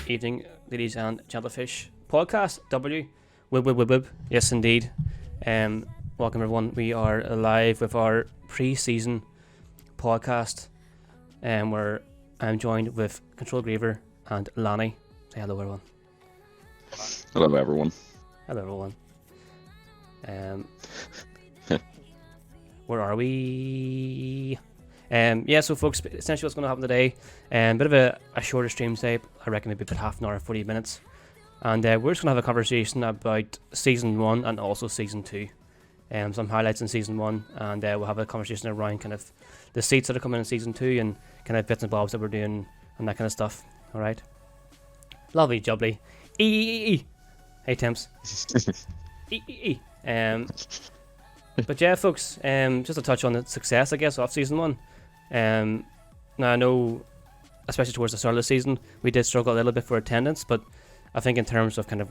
evening, ladies and gentlefish. Podcast W. Wib. Yes, indeed. Welcome, everyone. We are live with our pre-season podcast, where I'm joined with Control Griever and Lanny. Say hello, everyone. Hello, everyone. Hello, everyone. Where are we? So folks, essentially what's going to happen today, bit of a shorter stream today. I reckon maybe about half an hour, 40 minutes. And we're just going to have a conversation about Season 1 and also Season 2. Some highlights in Season 1, and we'll have a conversation around kind of the seats that are coming in Season 2 and kind of bits and bobs that we're doing and that kind of stuff. Alright? Lovely jubbly. Hey, Temps. But yeah, folks, just to touch on the success, I guess, of Season 1. Now, I know, especially towards the start of the season, we did struggle a little bit for attendance, but I think in terms of kind of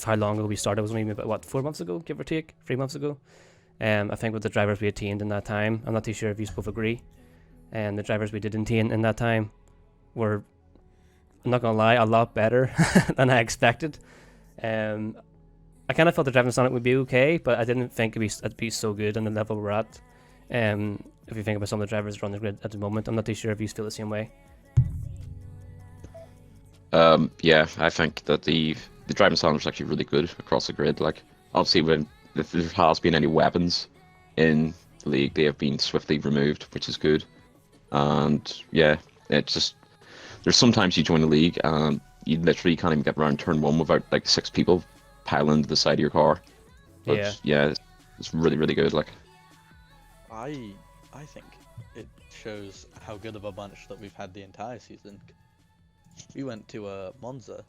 how long ago we started, it was only about, 4 months ago, give or take, 3 months ago. I think with the drivers we attained in that time, I'm not too sure if you both agree, and the drivers we did attain in that time were, I'm not going to lie, a lot better than I expected. I kind of felt the driving Sonic would be okay, but I didn't think it'd be so good on the level we're at. If you think about some of the drivers around the grid at the moment, I'm not too sure if you feel the same way. Yeah, I think that the driving Sonic is actually really good across the grid. Like, obviously, if there has been any weapons in the league, they have been swiftly removed, which is good. And yeah, it's just, there's sometimes you join the league and you literally can't even get around turn 1 without like 6 people pile into the side of your car. But, yeah, it's really, really good. Like, I think it shows how good of a bunch that we've had the entire season. We went to Monza,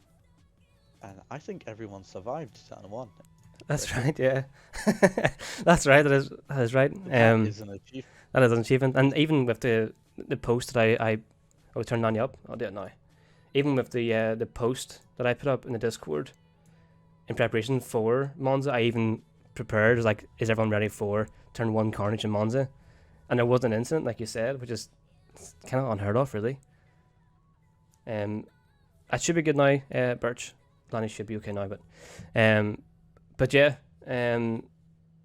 and I think everyone survived turn 1. That's right, yeah. That's right. That is right. That is an achievement. That is an achievement, and even with the post that I will turn Nanny up. I'll do it now. Even with the post that I put up in the Discord in preparation for Monza, I even prepared, like, is everyone ready for turn 1 carnage in Monza? And there was an incident, like you said, which is kind of unheard of, really. I should be good now, Birch. Lanny should be okay now, but yeah,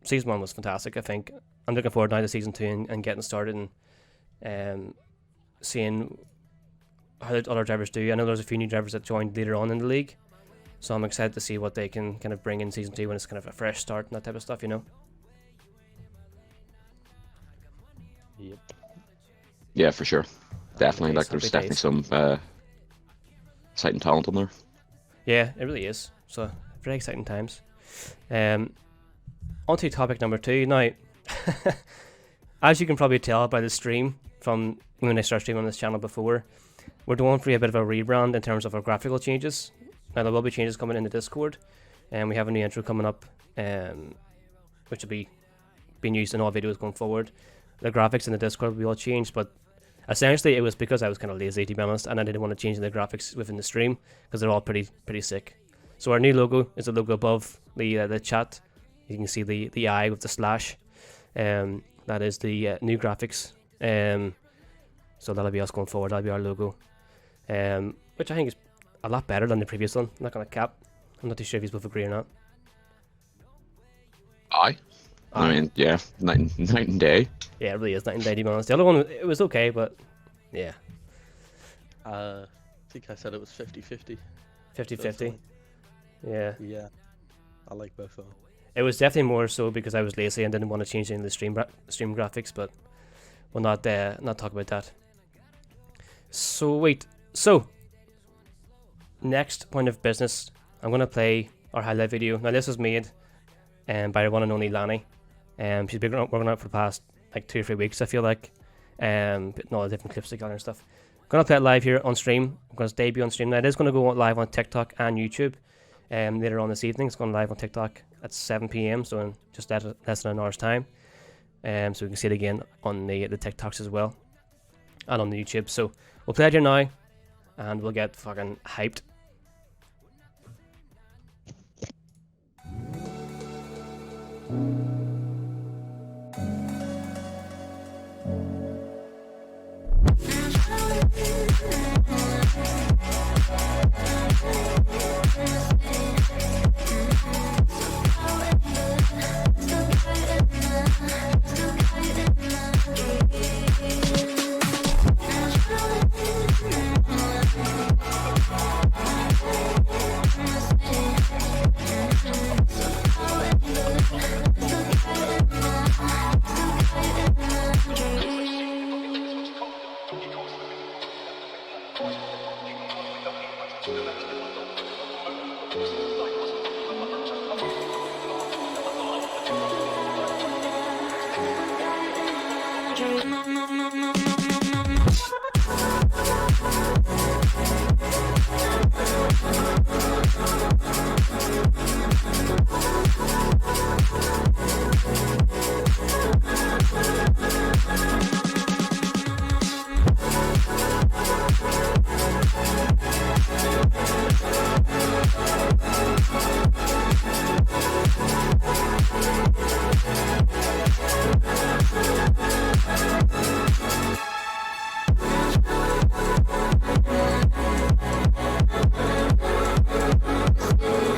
Season 1 was fantastic, I think. I'm looking forward now to Season 2 and getting started and seeing how the other drivers do. I know there's a few new drivers that joined later on in the league, so I'm excited to see what they can kind of bring in Season 2 when it's kind of a fresh start and that type of stuff, you know? Yep. yeah, for sure. Definitely. Like, Happy there's definitely days. some exciting talent on there. Yeah, it really is. So, very exciting times. On to topic number 2. Now, as you can probably tell by the stream from when I started streaming on this channel before, we're going through a bit of a rebrand in terms of our graphical changes. Now, there will be changes coming in the Discord, and we have a new intro coming up, which will be being used in all videos going forward. The graphics in the Discord will be all changed, but essentially it was because I was kind of lazy, to be honest, and I didn't want to change the graphics within the stream because they're all pretty sick. So our new logo is the logo above the chat. You can see the eye with the slash. That is the new graphics. So that'll be us going forward. That'll be our logo, which I think is a lot better than the previous one. I'm not gonna cap. I'm not too sure if you both agree or not. I mean, yeah, night and day. Yeah, it really is night and day, to be honest. The other one, it was okay, but yeah. I think I said it was 50-50. 50-50. Yeah. Yeah, I like both of them. It was definitely more so because I was lazy and didn't want to change any of the stream graphics, but we'll not talk about that. So next point of business, I'm gonna play our highlight video. Now, this was made by our one and only Lanny. She's been working on it for the past like 2 or 3 weeks, I feel like. Putting all the different clips together and stuff. I'm gonna play it live here on stream. I'm gonna debut on stream. Now, it is gonna go live on TikTok and YouTube. Later on this evening, it's going live on TikTok at 7 PM, so in just less than an hour's time. So we can see it again on the TikToks as well, and on the YouTube. So we'll play it here now, and we'll get fucking hyped.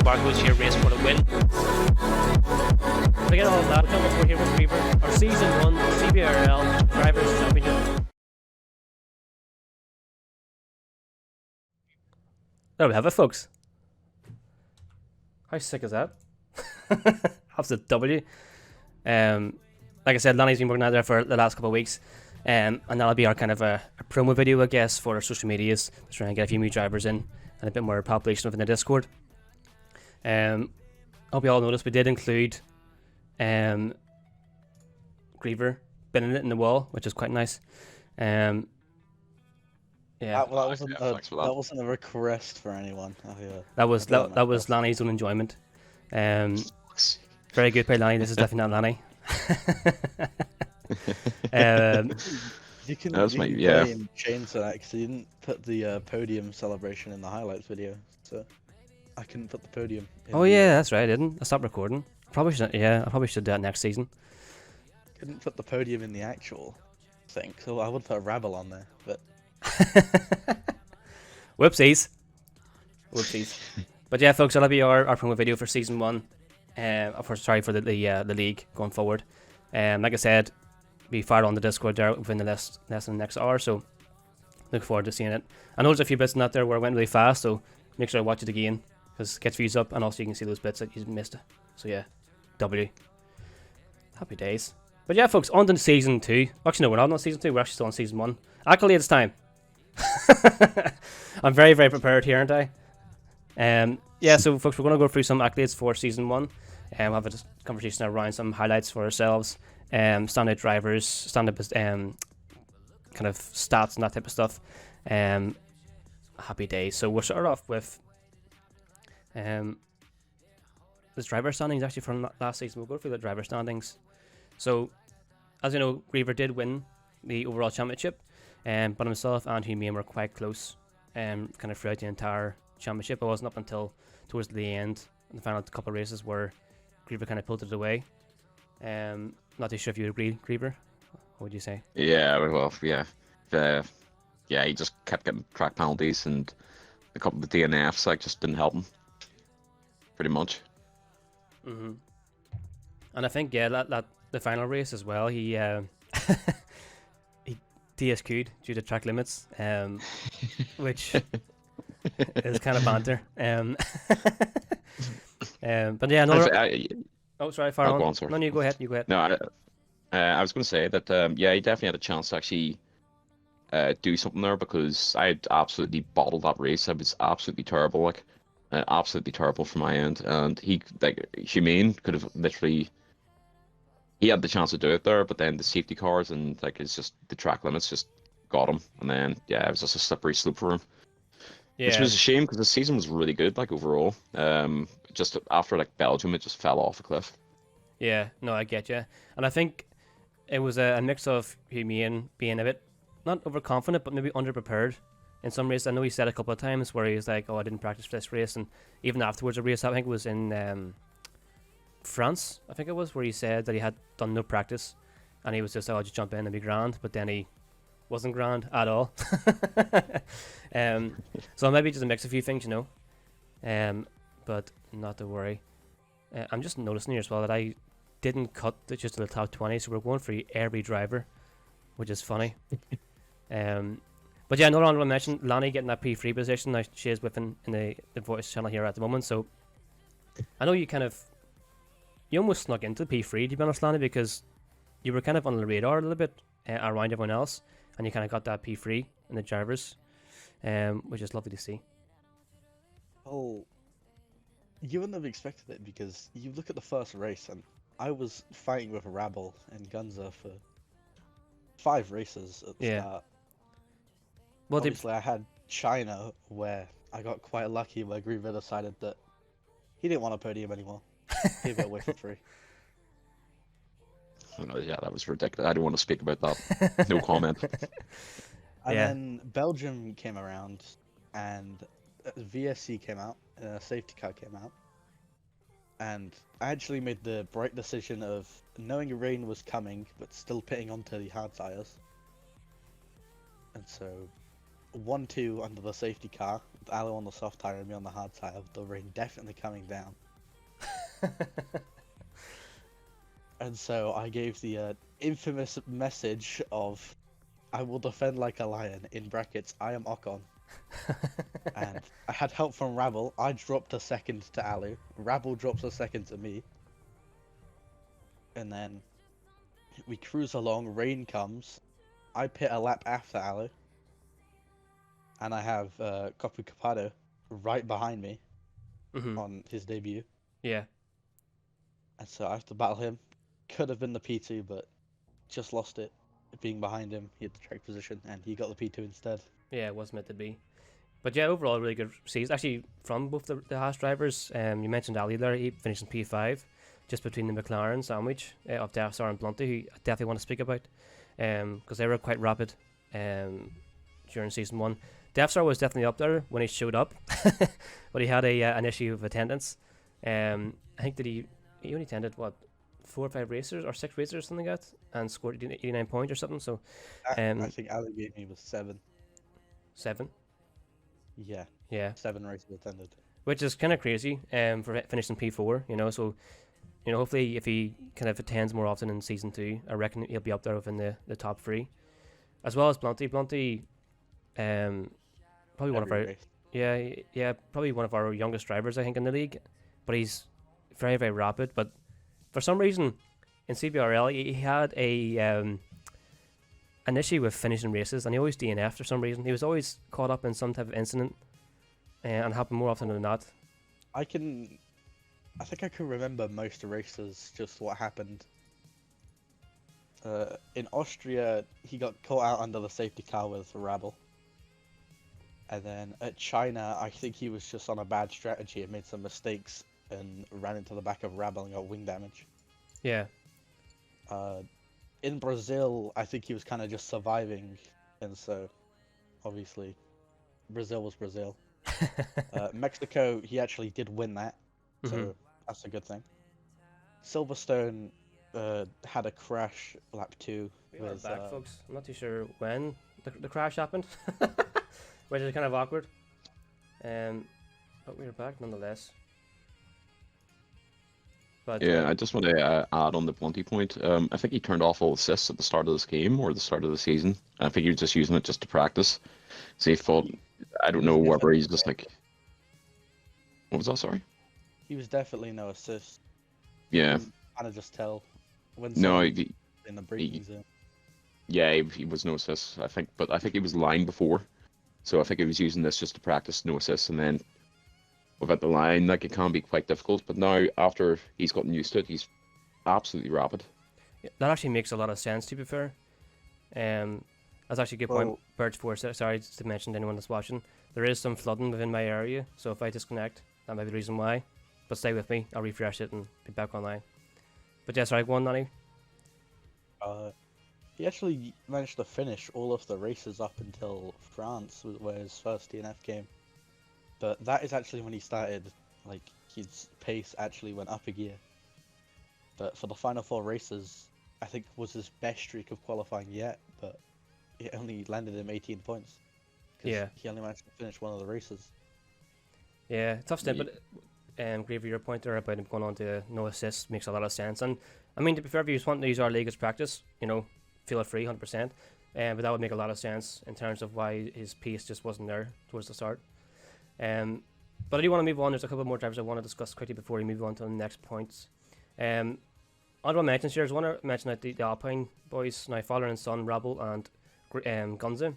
Barco's here, race for the win. Forget all of that. We're here with Reaver, our season 1 CBRL Drivers' Championship. There we have it, folks. How sick is that? That's a W. Like I said, Lanny's been working out there for the last couple of weeks. And that'll be our kind of a promo video, I guess, for our social medias. Just trying to get a few new drivers in and a bit more population within the Discord. I hope you all noticed we did include Griever binning it in the wall, which is quite nice. Yeah, That wasn't a request for anyone. that was Lanny's own enjoyment. Very good play, Lanny. This is definitely not Lanny. You can blame Shane for that because he didn't put the podium celebration in the highlights video, so I couldn't put the podium. Oh yeah, that's right. I didn't. I stopped recording. Probably should. Yeah, I probably should do that next season. Couldn't put the podium in the actual thing, so I would put a rabble on there, but. Whoopsies. But yeah, folks, that'll be our promo video for season 1. Sorry for the league going forward. Like I said, we fired on the Discord there within the less than the next hour, so look forward to seeing it. I know there's a few bits in that there where it went really fast, so make sure to watch it again because it gets views up, and also you can see those bits that you missed. So yeah, W. Happy days. But yeah, folks, on to season 2. Actually, no, we're not on season 2. We're actually still on season 1. Accolades time. I'm very, very prepared here, aren't I? Yeah, so folks, we're going to go through some accolades for season 1. We'll have a conversation around some highlights for ourselves, standout drivers, standout kind of stats and that type of stuff. Happy days. So we'll start off with this driver standings actually from last season. We'll go through the driver standings. So, as you know, Griever did win the overall championship, but himself and Humane were quite close kind of throughout the entire championship. It wasn't up until towards the end, in the final couple of races, where Griever kind of pulled it away. Not too sure if you agree, Griever. What would you say? Yeah, well, yeah. Yeah, he just kept getting track penalties, and a couple of DNFs just didn't help him. Pretty much. And I think, yeah, that the final race as well, he he DSQ'd due to track limits, which is kind of banter. But yeah, oh, sorry, far on. No, you go ahead. No, I was going to say that, yeah, he definitely had a chance to actually do something there, because I had absolutely bottled that race. I was absolutely terrible, absolutely terrible from my end. And he, Humane could have literally, he had the chance to do it there, but then the safety cars and it's just the track limits just got him. And then, yeah, it was just a slippery slope for him. Yeah. Which was a shame, because the season was really good, overall. Just after Belgium, it just fell off a cliff. Yeah, no, I get you. And I think it was a mix of Humane being a bit, not overconfident, but maybe underprepared in some races. I know he said a couple of times where he was like, oh, I didn't practice for this race. And even afterwards, a race, I think it was in France, I think it was, where he said that he had done no practice. And he was just, oh, I'll just jump in and be grand. But then he wasn't grand at all. So maybe just a mix of a few things, but not to worry. I'm just noticing here as well that I didn't cut just to the top 20, so we're going for every driver, which is funny. But yeah, another honorable mention, Lanny getting that P3 position. Now she is within in the voice channel here at the moment, so I know you almost snuck into the P3, to be honest, Lanny, because you were kind of on the radar a little bit around everyone else, and you kind of got that P3 in the drivers, which is lovely to see. Oh, You wouldn't have expected it because you look at the first race and I was fighting with Rabble and Gunza for 5 races at the Yeah. start. Well, they Obviously, I had China where I got quite lucky where Greenville decided that he didn't want a podium anymore. Gave it away for free. I don't know, yeah, that was ridiculous. I don't want to speak about that. No comment. And Yeah. then Belgium came around and VSC came out, safety car came out. And I actually made the bright decision of knowing rain was coming, but still pitting onto the hard tires. And so 1-2 under the safety car, with Aloe on the soft tire and me on the hard tire, with the rain definitely coming down. And so I gave the infamous message of, I will defend like a lion, in brackets, I am Ocon. And I had help from Rabble. I dropped a second to Alu. Rabble drops a second to me. And then we cruise along, rain comes. I pit a lap after Alu. And I have Copu Capado right behind me Mhm. on his debut. Yeah. And so I have to battle him. Could have been the P2, but just lost it. Being behind him, he had the track position, and he got the P2 instead. Yeah, it was meant to be. But yeah, overall, really good season. Actually, from both the Haas drivers, you mentioned Ali there, he finished in P5, just between the McLaren sandwich of Deathstar and Blunty, who I definitely want to speak about, because they were quite rapid during season 1. Deathstar was definitely up there when he showed up, but he had an issue of attendance. I think that he only attended, what, 4 or 5 racers, or 6 racers or something like that, and scored 89 points or something, so I think Ali gave me was 7. 7. Yeah, Yeah. 7 races attended. Which is kind of crazy for finishing P4, you know. So, you know, hopefully if he kind of attends more often in season 2, I reckon he'll be up there within the top 3, as well as Blunty. Blunty, probably one of Every our race. probably one of our youngest drivers, I think, in the league. But he's very, very rapid. But for some reason, in CBRL, he had an issue with finishing races, and he always DNF'd for some reason. He was always caught up in some type of incident, and happened more often than not. I think I can remember most races, just what happened. In Austria, he got caught out under the safety car with Rabble. And then at China, I think he was just on a bad strategy and made some mistakes and ran into the back of Rabble and got wing damage. Yeah. In Brazil, I think he was kind of just surviving, and so obviously Brazil was Brazil. Mexico, he actually did win that, so Mhm. that's a good thing. Silverstone had a crash lap 2 We are with back, folks. I'm not too sure when the crash happened, which is kind of awkward. But we're back nonetheless. But Yeah, I just want to add on the Blunty point. I think he turned off all assists at the start of this game or the start of the season. I think he was just using it just to practice. So he thought, I don't know whether he's just like, what was that? Sorry. he was definitely no assist. Yeah. Kind of just tell when No, someone's in the braking zone. yeah, he was no assists. I think, but I think he was lying before, so I think he was using this just to practice no assists, and then without the line, like it can be quite difficult. But now, after he's gotten used to it, he's absolutely rapid. yeah, that actually makes a lot of sense, to be fair. That's actually a good point. Well- Birch Force, sorry, just to mention to anyone that's watching, there is some flooding within my area, so if I disconnect, that might be the reason why. But stay with me, I'll refresh it and be back online. But yeah, sorry, go on, Nanny. He actually managed to finish all of the races up until France, where his first DNF came. But that is actually when he started, like, his pace actually went up a gear. But for the final 4 races, I think was his best streak of qualifying yet, but it only landed him 18 points. 'Cause Yeah. he only managed to finish one of the races. Yeah, tough stint, but Gravy, your point there about him going on to no assists makes a lot of sense. And I mean, to be fair, if you just want to use our league as practice, you know, feel free, 100%. But that would make a lot of sense in terms of why his pace just wasn't there towards the start. But I do want to move on. There's a couple more drivers I want to discuss quickly before we move on to the next points. Honorable mentions here. I want to mention that the Alpine boys, now father and son, Rabel and Gunza.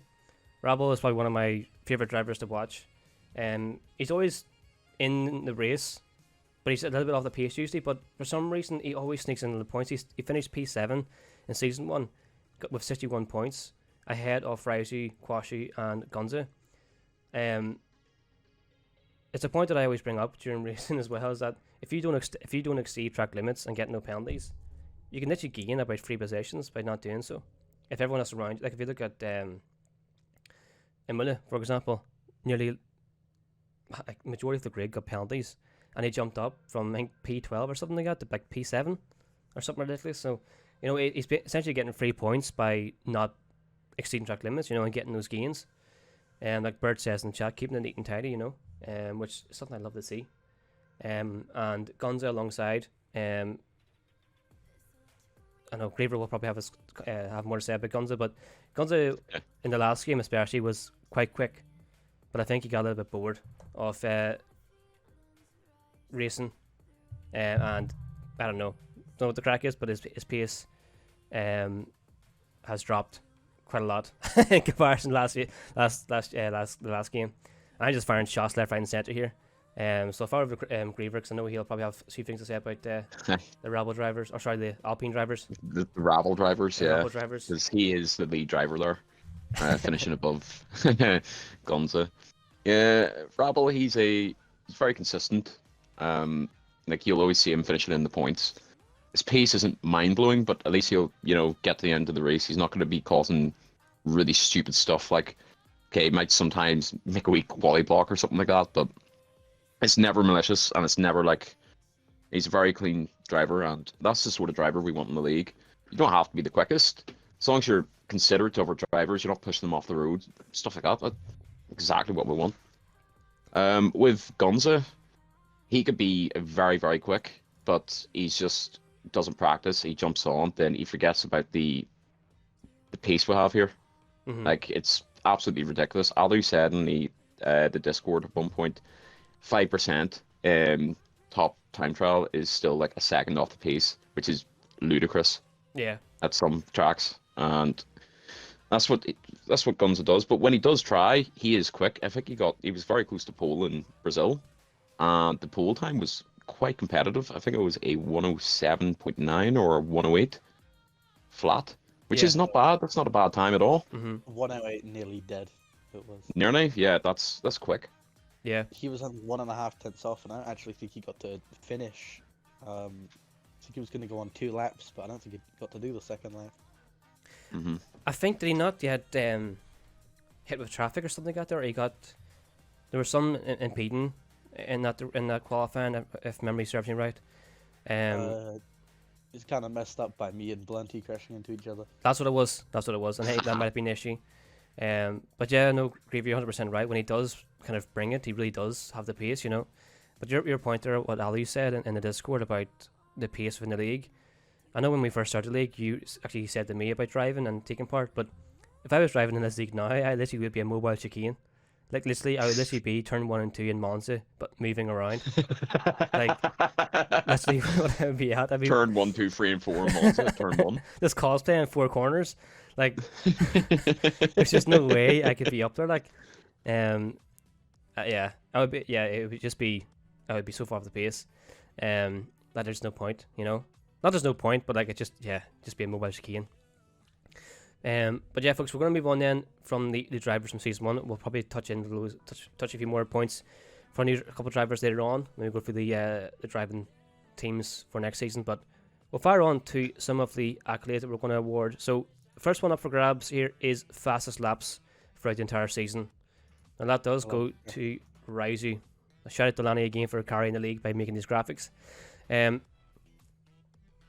Rabel is probably one of my favourite drivers to watch. He's always in the race, but he's a little bit off the pace usually. But for some reason, he always sneaks into the points. He finished P7 in season 1 with 61 points, ahead of Ryuji, Kwashi, and Gonza. It's a point that I always bring up during racing as well, is that if you don't exceed track limits and get no penalties, you can literally gain about 3 positions by not doing so. If everyone else around, like if you look at Imola, for example, nearly like majority of the grid got penalties, and he jumped up from I think P12 or something like that to like P7 or something ridiculous. So you know he's essentially getting 3 points by not exceeding track limits, you know, and getting those gains. And like Bert says in chat, keeping it neat and tidy, you know, which is something I love to see. And Gonza alongside, I know Griever will probably have more to say about Gonza, but Gonza in the last game especially was quite quick, but I think he got a little bit bored of racing, and I don't know what the crack is, but his pace has dropped quite a lot in comparison to the last game. I'm just firing shots left, right, and centre here. So far over Griever, because I know he'll probably have a few things to say about the Rabble drivers, or sorry, the Alpine drivers. The Rabble drivers, The yeah. Rabble drivers. Because he is the lead driver there, finishing above Gonza. Yeah, Rabble, he's very consistent. Like you'll always see him finishing in the points. His pace isn't mind blowing, but at least he'll get to the end of the race. He's not going to be causing really stupid stuff like, okay, he might sometimes make a weak wally block or something like that, but it's never malicious, and it's never like, he's a very clean driver, and that's the sort of driver we want in the league. You don't have to be the quickest, as long as you're considerate of our drivers, you're not pushing them off the road, stuff like that. That's exactly what we want. With Gonza, he could be very, very quick, but he's just doesn't practice. He jumps on, then he forgets about the pace we have here. Mm-hmm. Like, it's absolutely ridiculous. Alu said in the Discord at one point, 5% top time trial is still like a second off the pace, which is ludicrous. Yeah. At some tracks, and that's what Gonza does. But when he does try, he is quick. I think he was very close to pole in Brazil, and the pole time was quite competitive. I think it was a 107.9 or a 108 flat, which is not bad. That's not a bad time at all. Mm-hmm. 108 nearly dead. It was. Nearly, yeah. That's quick. Yeah. He was on 1.5 tenths off, and I actually think he got to finish. I think he was going to go on 2 laps, but I don't think he got to do the second lap. Mm-hmm. I think did he not get hit with traffic or something like that, or there was some impeding in that qualifying, if memory serves me right. It's kind of messed up by me and Blunty crashing into each other. That's what it was, and hey, that might have been an issue. But yeah, no, Grieve, you're 100% right. When he does kind of bring it, he really does have the pace, you know. But your point there, what Ali said in the Discord about the pace within the league, I know when we first started the league, you actually said to me about driving and taking part, but if I was driving in this league now, I literally would be a mobile chicane. Like, literally, I would literally be turn 1 and 2 in Monza, but moving around. Like, literally what I would be at. I'd be Turn 1, 2, 3, and 4 in Monza. Turn 1. This cosplay in 4 corners. Like, there's just no way I could be up there. Like, yeah, I would be. Yeah, it would just be. I would be so far off the pace. That there's no point, you know. Not there's no point, but like it just be a mobile chicane. But yeah, folks, we're gonna move on then from the drivers from season 1. We'll probably touch a few more points for a couple of drivers later on when we go through the driving teams for next season. But we'll fire on to some of the accolades that we're going to award. So the first one up for grabs here is fastest laps throughout the entire season, and that does go to Raizu. Shout out to Lanny again for carrying the league by making these graphics.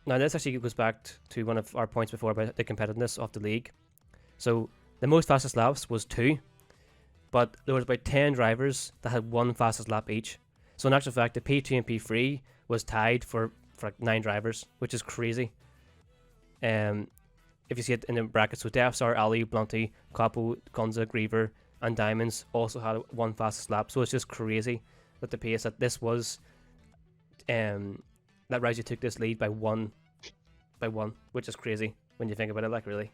Now this actually goes back to one of our points before about the competitiveness of the league. So the most fastest laps was 2, but there was about 10 drivers that had 1 fastest lap each. So in actual fact, the P2 and P3 was tied for like 9 drivers, which is crazy. If you see it in the brackets, so Death Star, Ali, Blunty, Capo, Gonza, Griever, and Diamonds also had 1 fastest lap. So it's just crazy that the pace that this was, that Ryuji took this lead by one, which is crazy when you think about it. Like, really.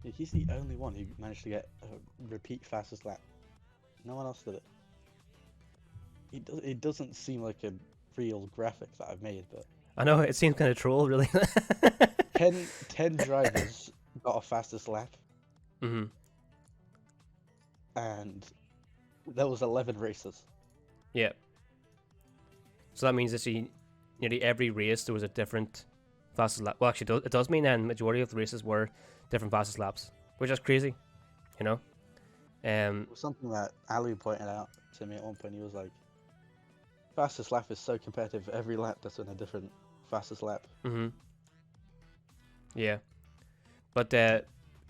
Yeah, he's the only one who managed to get a repeat fastest lap. No one else did it. it doesn't seem like a real graphic that I've made, but I know it seems kind of troll, really. 10 drivers got a fastest lap, Hmm. and there was 11 races. Yeah. So that means that nearly every race there was a different fastest lap. Well, actually, it does mean then majority of the races were different fastest laps, which is crazy, you know. It was something that Ali pointed out to me at one point. He was like, fastest lap is so competitive. Every lap there's been a different fastest lap. Hmm. Yeah. But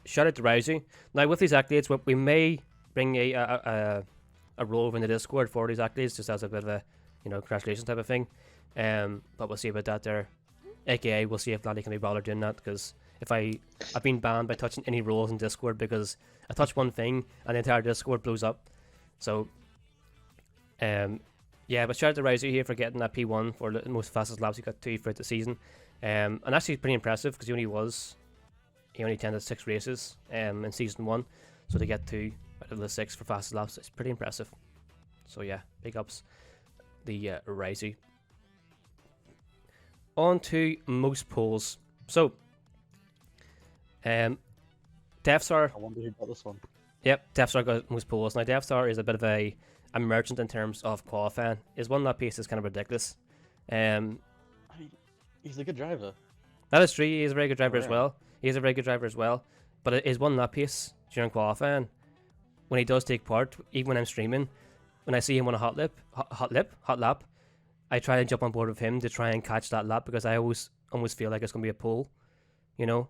shout out to Rousey. Now with these accolades, we may bring a roll over in the Discord for these accolades, just as a bit of a congratulations type of thing. But we'll see about that there. AKA, we'll see if Laddie can be bothered doing that, because if I've been banned by touching any roles in Discord because I touch one thing and the entire Discord blows up. So, yeah, but shout out to Rousey here for getting that P1 for the most fastest laps he got to throughout the season. And actually pretty impressive because he only attended 6 races in season 1, so to get 2 out of the 6 for fastest laps is pretty impressive. So yeah, big ups the Rousey. On to most polls. So, Death Star. I wonder who got this one. Yep, Death Star got most polls. Now, Death Star is a bit of a merchant in terms of qualifying. His one lap pace is kind of ridiculous. I mean, he's a good driver. That is true. He is a very good driver Oh, as yeah. well. He is a very good driver as well. But his one lap pace during qualifying, when he does take part, even when I'm streaming, when I see him on a hot lap, I try and jump on board with him to try and catch that lap because I always feel like it's gonna be a pull, you know.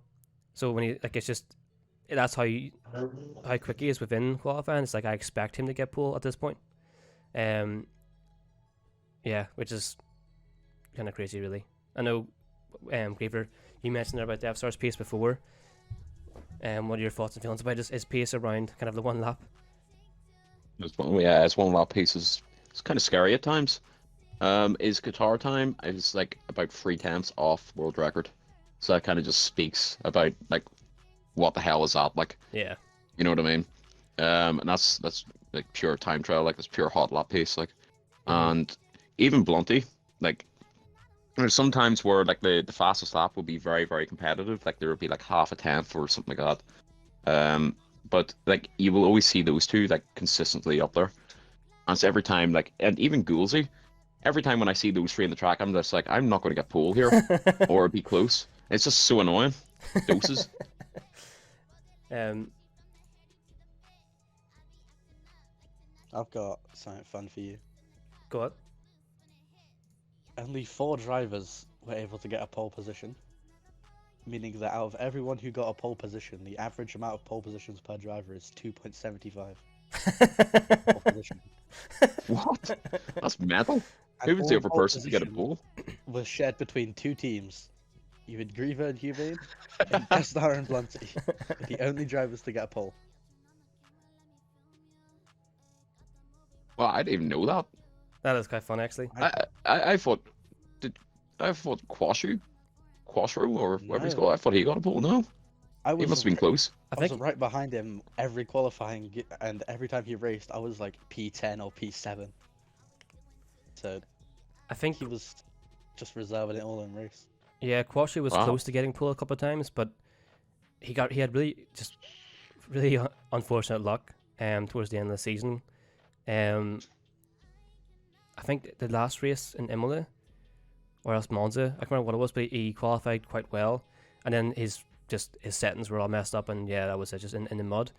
So when it's just that's how quick he is within qualifying. It's like I expect him to get pull at this point. Yeah, which is kind of crazy, really. I know, Griever, you mentioned there about Death Star's pace before. What are your thoughts and feelings about his pace around kind of the one lap? His one lap piece is it's kind of scary at times. His guitar time is like about 3 tenths off world record, so that kind of just speaks about like what the hell is that like? Yeah. You know what I mean? And that's like pure time trial, like that's pure hot lap pace, like. And even Blunty, like there's sometimes where like the fastest lap will be very, very competitive, like there will be like half a tenth or something like that. But like you will always see those two like consistently up there. And so every time, like, and even Goolsey, every time when I see those 3 in the track, I'm just like, I'm not going to get pole here or be close. It's just so annoying. Doses. I've got something fun for you. Go on. Only 4 drivers were able to get a pole position, meaning that out of everyone who got a pole position, the average amount of pole positions per driver is 2.75. Pole position. What? That's mental. And Who was the all other pole person to get a position pole? was shared between 2 teams. You had Griever and Hubane, and Destar and Blunty, the only drivers to get a pole. Well, I didn't even know that. That is quite fun, actually. I thought Quashu, or whatever he's No. called. I thought he got a pole. No, I he was must have been close. I was right behind him every qualifying, and every time he raced, I was like P10 or P7. So I think he was just reserving it all in race. yeah, Quashu was Wow. close to getting pulled a couple of times, but he had really unfortunate luck towards the end of the season. I think the last race in Imola or else Monza, I can't remember what it was, but he qualified quite well, and then his settings were all messed up, and yeah, that was it, just in the mud.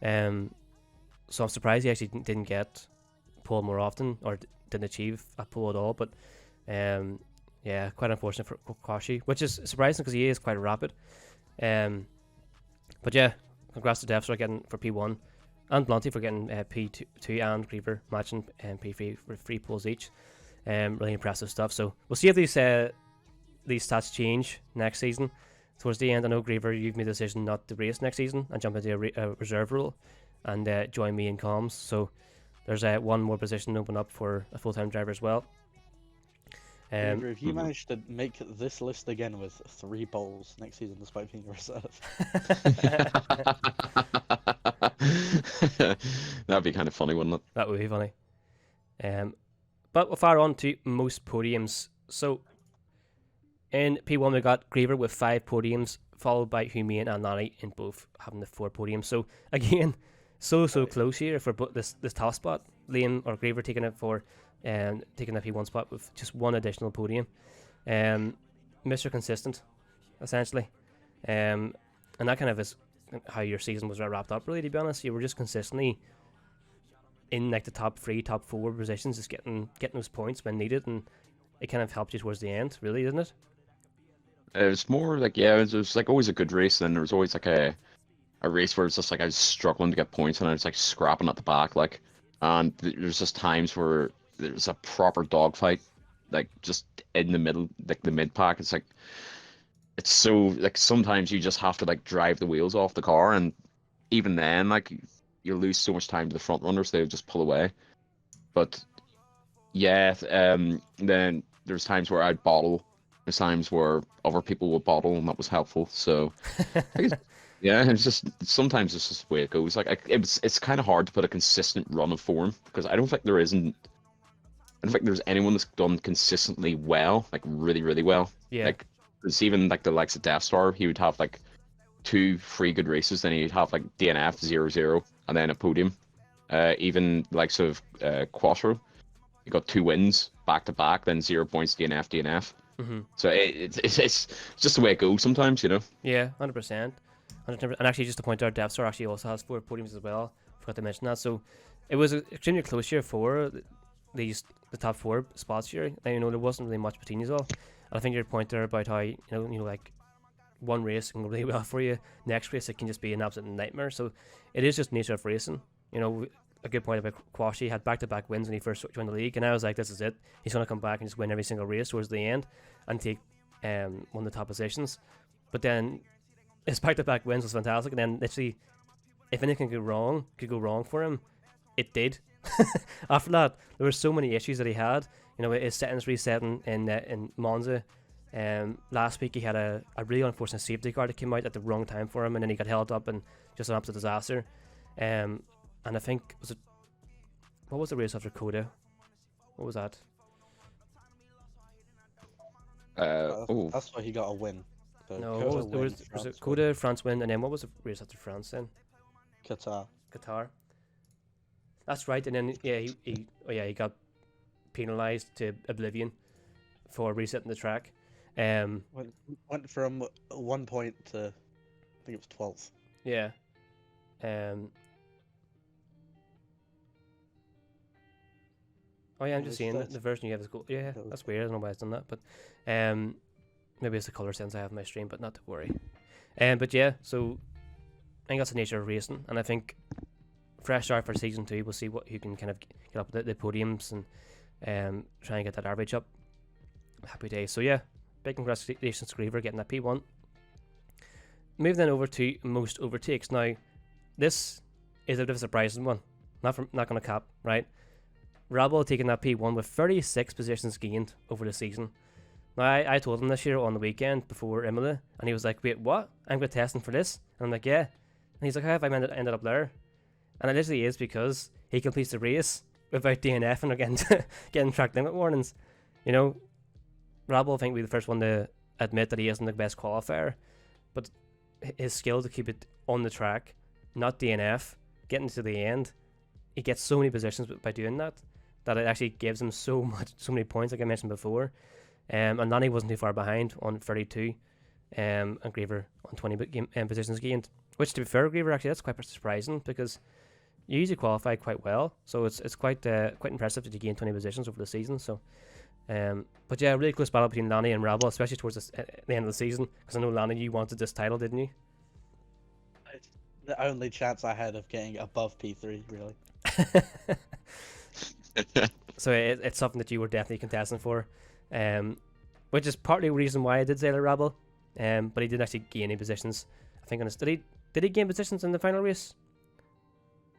So I'm surprised he actually didn't get pole more often, or didn't achieve a pole at all. But yeah, quite unfortunate for Kwashi, which is surprising because he is quite rapid. But yeah, congrats to Devs for getting for P1, and Blunty for getting P2, and Griever matching P3 for 3 poles each. Really impressive stuff. So we'll see if these stats change next season. Towards the end, I know Griever, you've made the decision not to race next season and jump into a reserve role and join me in comms. So there's one more position open up for a full-time driver as well. Griever, if you manage to make this list again with 3 poles next season despite being a reserve, That'd be kind of funny, wouldn't it? That would be funny. But we'll fire on to most podiums. So in P1 we got Griever with 5 podiums, followed by Humane and Nani in both having the 4 podiums. So again, so close here for this top spot. Liam or Griever taking it for taking the P1 spot with just 1 additional podium. Mr. Consistent, essentially. And that kind of is how your season was wrapped up, really, to be honest. You were just consistently in like the top 3, top 4 positions, just getting those points when needed, and it kind of helped you towards the end, really, isn't it? It was more like, yeah, it was like always a good race, and then there was always like a race where it's just like I was struggling to get points, and I was like scrapping at the back, like, and there's just times where there's a proper dogfight, like just in the middle, like the mid pack. It's like, it's so like sometimes you just have to like drive the wheels off the car, and even then, like, you lose so much time to the front runners, they'll just pull away. But yeah, then there's times where I'd bottle. There's times where other people would bottle, and that was helpful. So, yeah, it's just sometimes it's just the way it goes. Like, it's kind of hard to put a consistent run of form because I don't think there's anyone that's done consistently well, like really, really well. Yeah. Like, it's even like the likes of Death Star, he would have like 2 free good races, then he'd have like DNF 0-0 and then a podium. Even likes of Quattro, he got 2 wins back to back, then 0 points DNF. Mm-hmm. So it's just the way it goes sometimes, you know. Yeah, 100%. And actually, just to point out, Death Star actually also has 4 podiums as well. Forgot to mention that. So it was extremely close here for the top 4 spots here. And, you know, there wasn't really much between you all. And I think your point there about how you know like one race can go really well for you, next race it can just be an absolute nightmare. So it is just nature of racing. You know, a good point about Quashi had back-to-back wins when he first joined the league, and I was like, this is it. He's going to come back and just win every single race towards the end and take one of the top positions. But then his back-to-back wins was fantastic, and then literally, if anything could go wrong for him, it did. After that, there were so many issues that he had. You know, his settings resetting in Monza. Last week he had a really unfortunate safety car that came out at the wrong time for him, and then he got held up and just an absolute disaster. And I think, what was the race after Coda? What was that? That's why he got a win. So No, Coda win, was it France Coda, France win, and then what was the race after France then? win, Qatar. That's right, and then he got penalised to oblivion for resetting the track. Went from 1 point to, I think it was 12th. Yeah. Oh yeah, I'm just seeing the version you have is cool. Yeah, that's weird. I don't know why it's done that, but maybe it's the color sense I have in my stream, but not to worry. But yeah, so I think that's the nature of racing, and I think fresh start for season 2. We'll see who can kind of get up the podiums and try and get that average up. Happy days. So yeah, big congratulations to Griever getting that P1. Move then over to most overtakes. Now, this is a bit of a surprising one. Not going to cap, right? Rabel taking that P1 with 36 positions gained over the season. Now, I told him this year on the weekend before Imola, and he was like, wait, what? I'm going to test him for this? And I'm like, yeah. And he's like, how have I ended up there? And it literally is because he completes the race without DNFing or getting track limit warnings. You know, Rabel, I think, will be the first one to admit that he isn't the best qualifier, but his skill to keep it on the track, not DNF, getting to the end, he gets so many positions by doing that it actually gives him so many points, like I mentioned before. And Nani wasn't too far behind on 32, and Griever on 20 positions gained. Which, to be fair, Griever, actually, that's quite surprising because you usually qualify quite well, so it's quite impressive that you gain 20 positions over the season. So, but yeah, really close battle between Lani and Rabel, especially towards the end of the season, because I know Lani, you wanted this title, didn't you? It's the only chance I had of getting above P3, really. So it's something that you were definitely contesting for, which is partly the reason why I did say Rabel, but he didn't actually gain any positions. I think on his did he gain positions in the final race?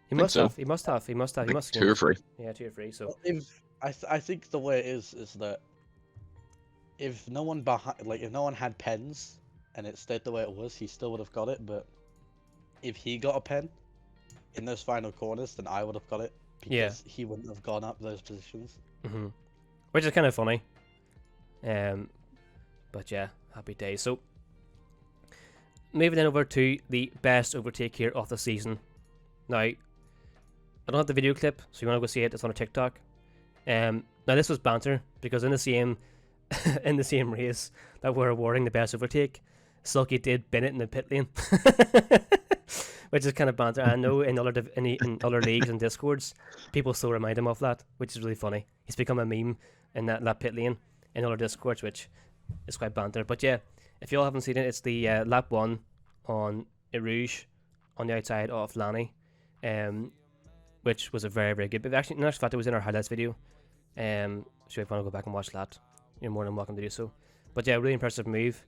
He must have. He must have. 2 or 3. Yeah, 2 or 3. So I think the way it is that if no one had pens and it stayed the way it was, he still would have got it. But if he got a pen in those final corners, then I would have got it because he wouldn't have gone up those positions. Mm-hmm. which is kind of funny. But yeah, happy days. So moving then over to the best overtake here of the season. Now, I don't have the video clip, so you want to go see it. It's on a TikTok. Now this was banter because in the same in the same race that we're awarding the best overtake, Sulky did bin it in the pit lane, which is kind of banter. I know in other leagues and discords, people still remind him of that, which is really funny. He's become a meme in that pit lane in other discords, which is quite banter. But yeah, if you all haven't seen it, it's the lap 1 on Rouge on the outside of Lanny, which was a very, very good. But actually, in actual fact, it was in our highlights video. So if you want to go back and watch that, you're more than welcome to do so. But yeah, really impressive move.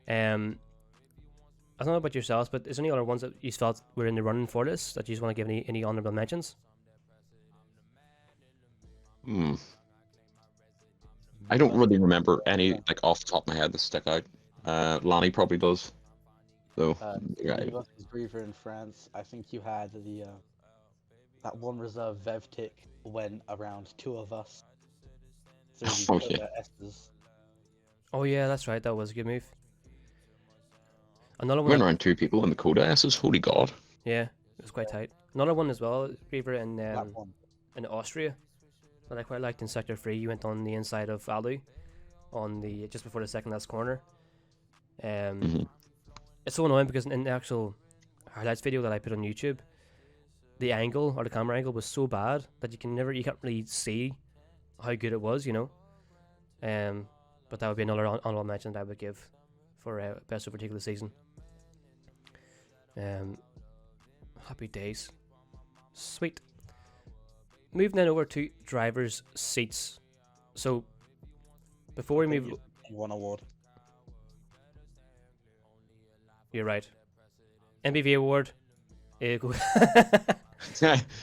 I don't know about yourselves, but is there any other ones that you felt were in the running for this that you just want to give any honourable mentions? I don't really remember any like off the top of my head that stick out. Lonnie probably does. So yeah. You got this Griever in France. I think you had the that one reserve Vev tick when around 2 of us. So yeah. Oh yeah, that's right. That was a good move. Another one. Went around 2 people in the Coda S's. Holy God. Yeah, it was quite tight. Another one as well, Griever in Austria that I quite liked in Sector 3. You went on the inside of Alu on the just before the second last corner. It's so annoying because in the actual highlights video that I put on YouTube, the angle or the camera angle was so bad that you can't really see how good it was, you know. But that would be another honorable mention that I would give for best overtake of the season. Happy days. Sweet. Moving then over to drivers' seats. So before we move, one award. You're right. MBV award.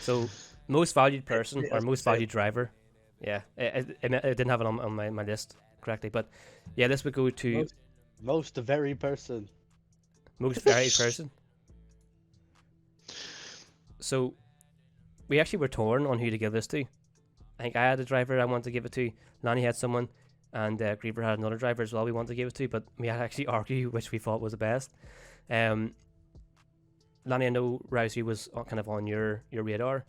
So most valued person or most valued driver. Yeah, I didn't have it on my list correctly, but yeah, this would go to most very person. Most varied person. So we actually were torn on who to give this to. I think I had a driver I wanted to give it to. Lanny had someone, and Griever had another driver as well we wanted to give it to, but we had to actually argue which we thought was the best. Lanny, I know Rousey was kind of on your radar.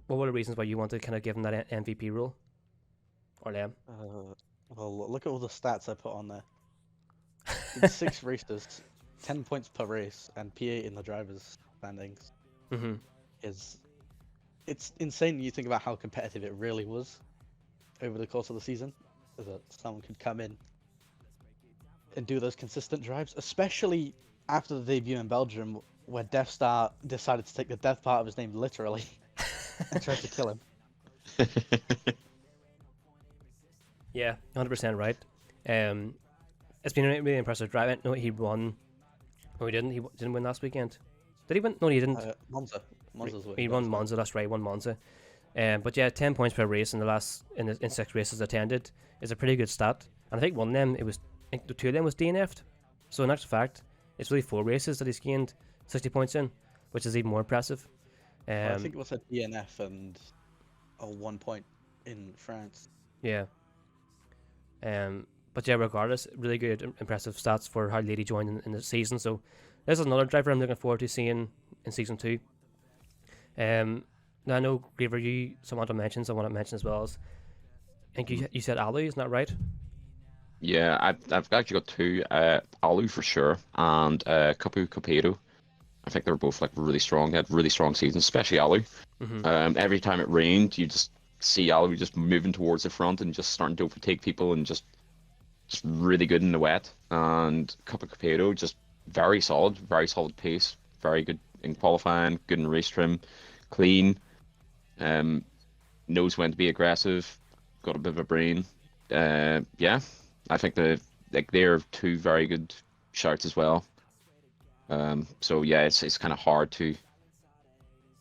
What were the reasons why you wanted to kind of give him that MVP role? Or them? Well, look at all the stats I put on there. In 6 races, 10 points per race, and P8 in the drivers' standings. It's insane. You think about how competitive it really was over the course of the season, that someone could come in and do those consistent drives, especially after the debut in Belgium, where Death Star decided to take the death part of his name literally and tried to kill him. Yeah, 100% right. It's been a really impressive drive. No, he won. No, he didn't. He didn't win last weekend. Did he win? No, he didn't. Monza. He won Monza. That's right. He won Monza. But yeah, 10 points per race in 6 races attended is a pretty good stat. And I think one of them, I think the 2 of them was DNF'd. So in actual fact, it's really 4 races that he's gained 60 points in, which is even more impressive. I think it was a DNF and a 1 point in France. Yeah. But yeah, regardless, really good, impressive stats for how late he joined in the season. So this is another driver I'm looking forward to seeing in season 2. Now I know, Griever, you want to mention as well. I think you said Alu, isn't that right? Yeah, I've actually got 2. Alu for sure, and Capu Capedo. I think they were both like really strong. They had really strong seasons, especially Alu. Every time it rained, you just see Alu just moving towards the front and just starting to overtake people and just really good in the wet. And Capu Capedo just very solid pace, very good in qualifying, good in race trim, clean, knows when to be aggressive, got a bit of a brain. Yeah, I think they're 2 very good shouts as well. So yeah, it's kind of hard to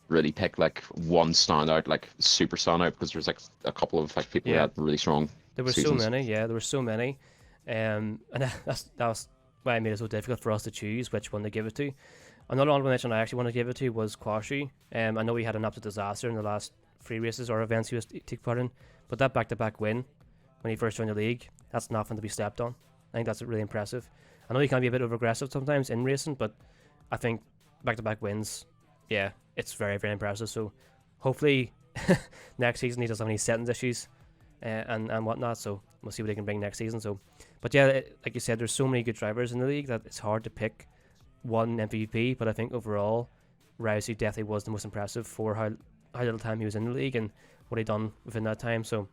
really pick like one standout, like super standout, because there's like a couple of like people who had really strong. There were seasons. so many, yeah. There were so many, and that was why it made it so difficult for us to choose which one to give it to. Another honorable mention I actually want to give it to was Kwashi. I know he had an absolute disaster in the last 3 races or events he was took part in, but that back-to-back win when he first joined the league. That's nothing to be stepped on. I think that's really impressive. I know he can be a bit over aggressive sometimes in racing, but I think back-to-back wins, yeah, it's very, very impressive. So hopefully next season he doesn't have any settings issues and whatnot. So we'll see what he can bring next season. So, but yeah, like you said, there's so many good drivers in the league that it's hard to pick one MVP. But I think overall, Rousey definitely was the most impressive for how little time he was in the league and what he done within that time. So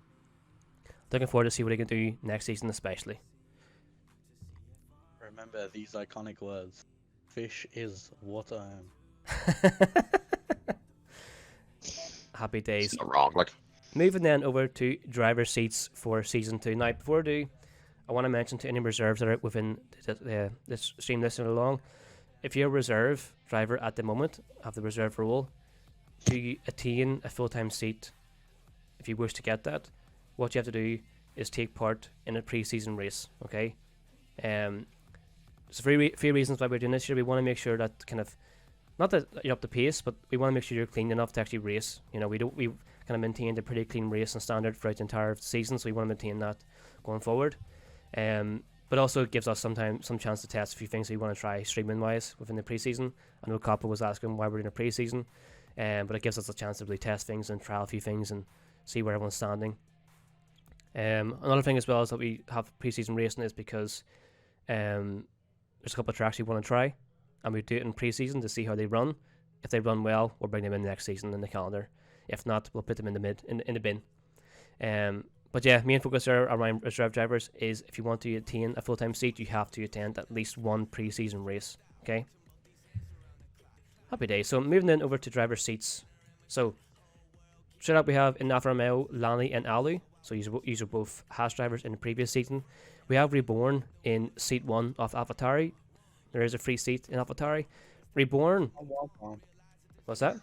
looking forward to see what he can do next season, especially. Remember these iconic words. Fish is what I am. Happy days. It's not wrong. Like, Moving then over to driver seats for season 2. Now, before I do, I want to mention to any reserves that are within this stream listening along, if you're a reserve driver at the moment, have the reserve role, to attain a full-time seat, if you wish to get that, what you have to do is take part in a pre-season race, okay? There's three reasons why we're doing this here. We want to make sure that not that you're up to pace, but we want to make sure you're clean enough to actually race. You know, we kind of maintained a pretty clean racing standard throughout the entire season, so we want to maintain that going forward. But also it gives us some chance to test a few things we want to try streaming wise within the preseason. I know Copper was asking why we're in a preseason, but it gives us a chance to really test things and trial a few things and see where everyone's standing. Another thing as well is that we have preseason racing is because there's a couple of tracks we want to try, and we do it in pre-season to see how they run. If they run well, we'll bring them in next season in the calendar. If not, we'll put them in the bin. But yeah, main focus around reserve drivers is if you want to attain a full-time seat, you have to attend at least one pre-season race. Okay. Happy days. So moving then over to driver seats. So straight up we have in Alfa Romeo, Lani and Alu. So these are both Haas drivers in the previous season. We have Reborn in seat 1 of AlphaTauri. There is a free seat in AlphaTauri. Reborn. Womp womp. What's that?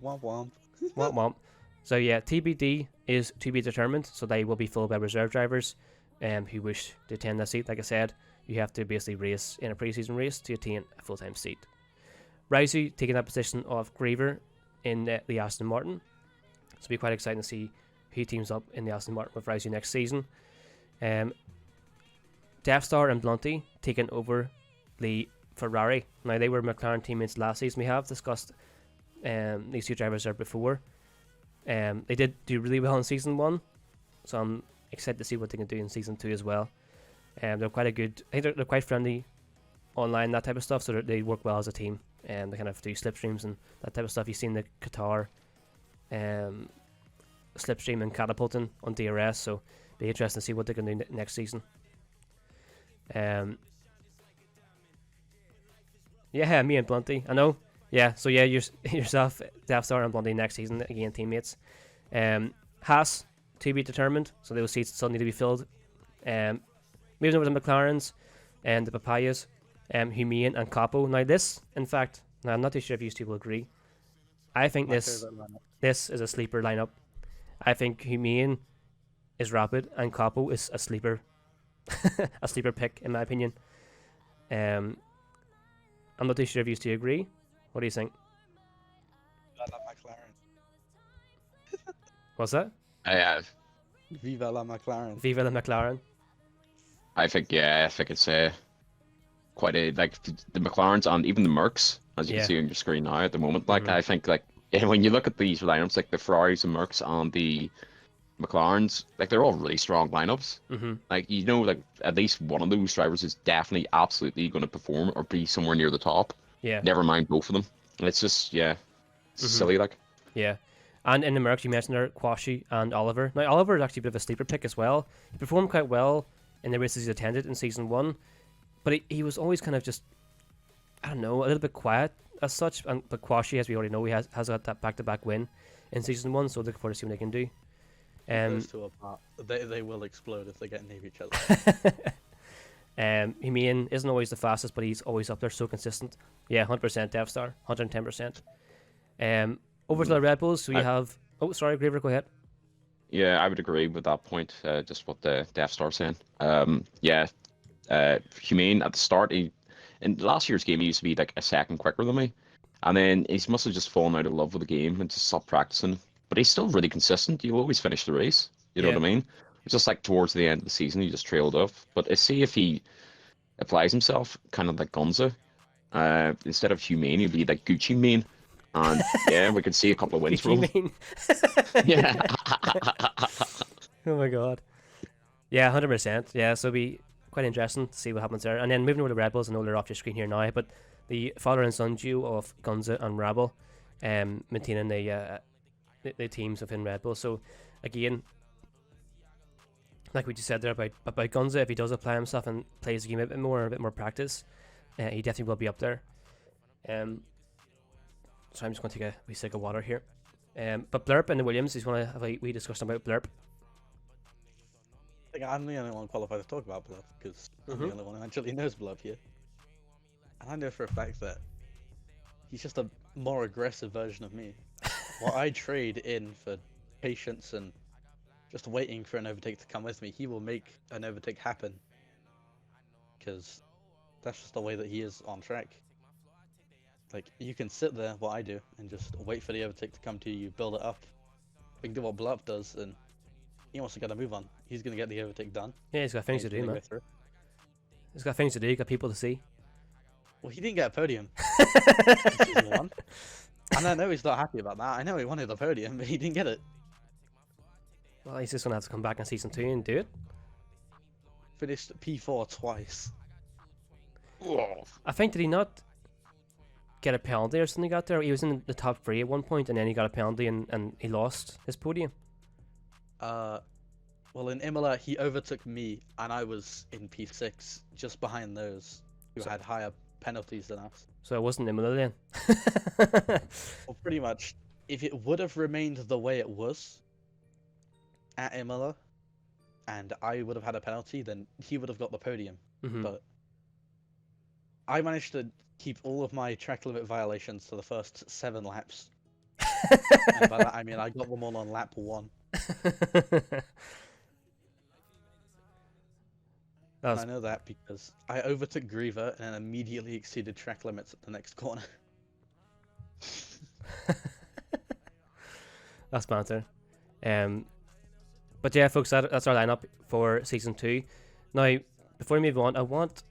Womp womp. Womp womp. So yeah, TBD is to be determined. So they will be filled by reserve drivers who wish to attend that seat. Like I said, you have to basically race in a preseason race to attain a full-time seat. Rousey taking that position of Griever in the Aston Martin. So it'll be quite exciting to see who teams up in the Aston Martin with Rousey next season. Deathstar and Blunty taking over the Ferrari. Now they were McLaren teammates last season. We have discussed these two drivers there before. They did do really well in season 1, so I'm excited to see what they can do in season 2 as well. They're quite I think they're quite friendly online, that type of stuff, so they work well as a team. They kind of do slipstreams and that type of stuff. You've seen the Qatar slipstream and catapulting on DRS, so it'll be interesting to see what they can do next season. Yeah, me and Blunty, I know. Yeah, so yeah, yourself, Deathstar and Blunty next season, again, teammates. Haas, to be determined, so those seats still need to be filled. Moving over to the McLarens and the Papayas, Humian and Capo. Now this, in fact, now I'm not too sure if you two will agree. I think this is a sleeper lineup. I think Humian is rapid and Capo is a sleeper a sleeper pick in my opinion. I'm not too sure if you two agree. What do you think? Viva la McLaren. What's that? Viva la McLaren. Viva la McLaren. I think it's quite a the McLarens and even the Mercs, as you can see on your screen now at the moment. Like I think when you look at these lineups, like the Ferraris and Mercs and the McLarens, like they're all really strong lineups. Like like at least one of those drivers is definitely absolutely going to perform or be somewhere near the top. Yeah. Never mind both of them. It's just silly like. Yeah. And in the Mercs, you mentioned there Quashi and Oliver. Now Oliver is actually a bit of a sleeper pick as well. He performed quite well in the races he attended in season 1, but he was always kind of just, I don't know, a little bit quiet as such. But Quashi, as we already know, he has got that back-to-back win in season 1, so looking forward to see what they can do. Those two apart, they will explode if they get near each other. Humian isn't always the fastest, but he's always up there, so consistent. Yeah, 100% Deathstar, 110%. Over to the Red Bulls, so we have... Oh, sorry, Graver, go ahead. Yeah, I would agree with that point, just what the Deathstar's saying. Humane at the start, in last year's game, he used to be like a second quicker than me. And then he must have just fallen out of love with the game and just stopped practicing. But he's still really consistent. You always finish the race. You know what I mean? just like towards the end of the season, he just trailed off. But I see if he applies himself, kind of like Gonza, instead of Humane, he'd be like Gucci Mane. And yeah, we could see a couple of wins Gucci from him. Mane. Yeah. Oh my god. Yeah, 100%. Yeah, so it'll be quite interesting to see what happens there. And then moving over to Red Bulls, I know they're off your screen here now, but the father and son duo of Gunza and Rabble, maintaining the teams within Red Bull. So again, like we just said there about Gunza, if he does apply himself and plays the game a bit more practice, he definitely will be up there. So I'm just going to take a wee sip of water here. But Blurp and the Williams, he's want to have a wee discussion about Blurp. I think I'm the only one qualified to talk about Bluff, because I'm the only one who actually knows Bluff here. And I know for a fact that he's just a more aggressive version of me. What I trade in for patience and just waiting for an overtake to come with me, he will make an overtake happen. Because that's just the way that he is on track. Like, you can sit there, what I do, and just wait for the overtake to come to you, build it up. We can do what Bluff does, and he wants to get a move on. He's going to get the overtake done. Yeah, he's got things to do, man. He's got things to do, he's got people to see. Well, he didn't get a podium. Season 1. And I know he's not happy about that. I know he wanted the podium, but he didn't get it. Well, he's just going to have to come back in Season 2 and do it. Finished P4 twice. I think, did he not get a penalty or something he got there? He was in the top 3 at one point, and then he got a penalty and he lost his podium. Well, in Imola, he overtook me, and I was in P6, just behind those who had higher penalties than us. So it wasn't Imola then. Well, pretty much, if it would have remained the way it was at Imola, and I would have had a penalty, then he would have got the podium. But I managed to keep all of my track limit violations to the first 7 laps. And by that I mean I got them all on lap 1. I know that because I overtook Griever and then immediately exceeded track limits at the next corner. That's banter. But yeah, folks, that's our lineup for Season 2. Now, before we move on, I want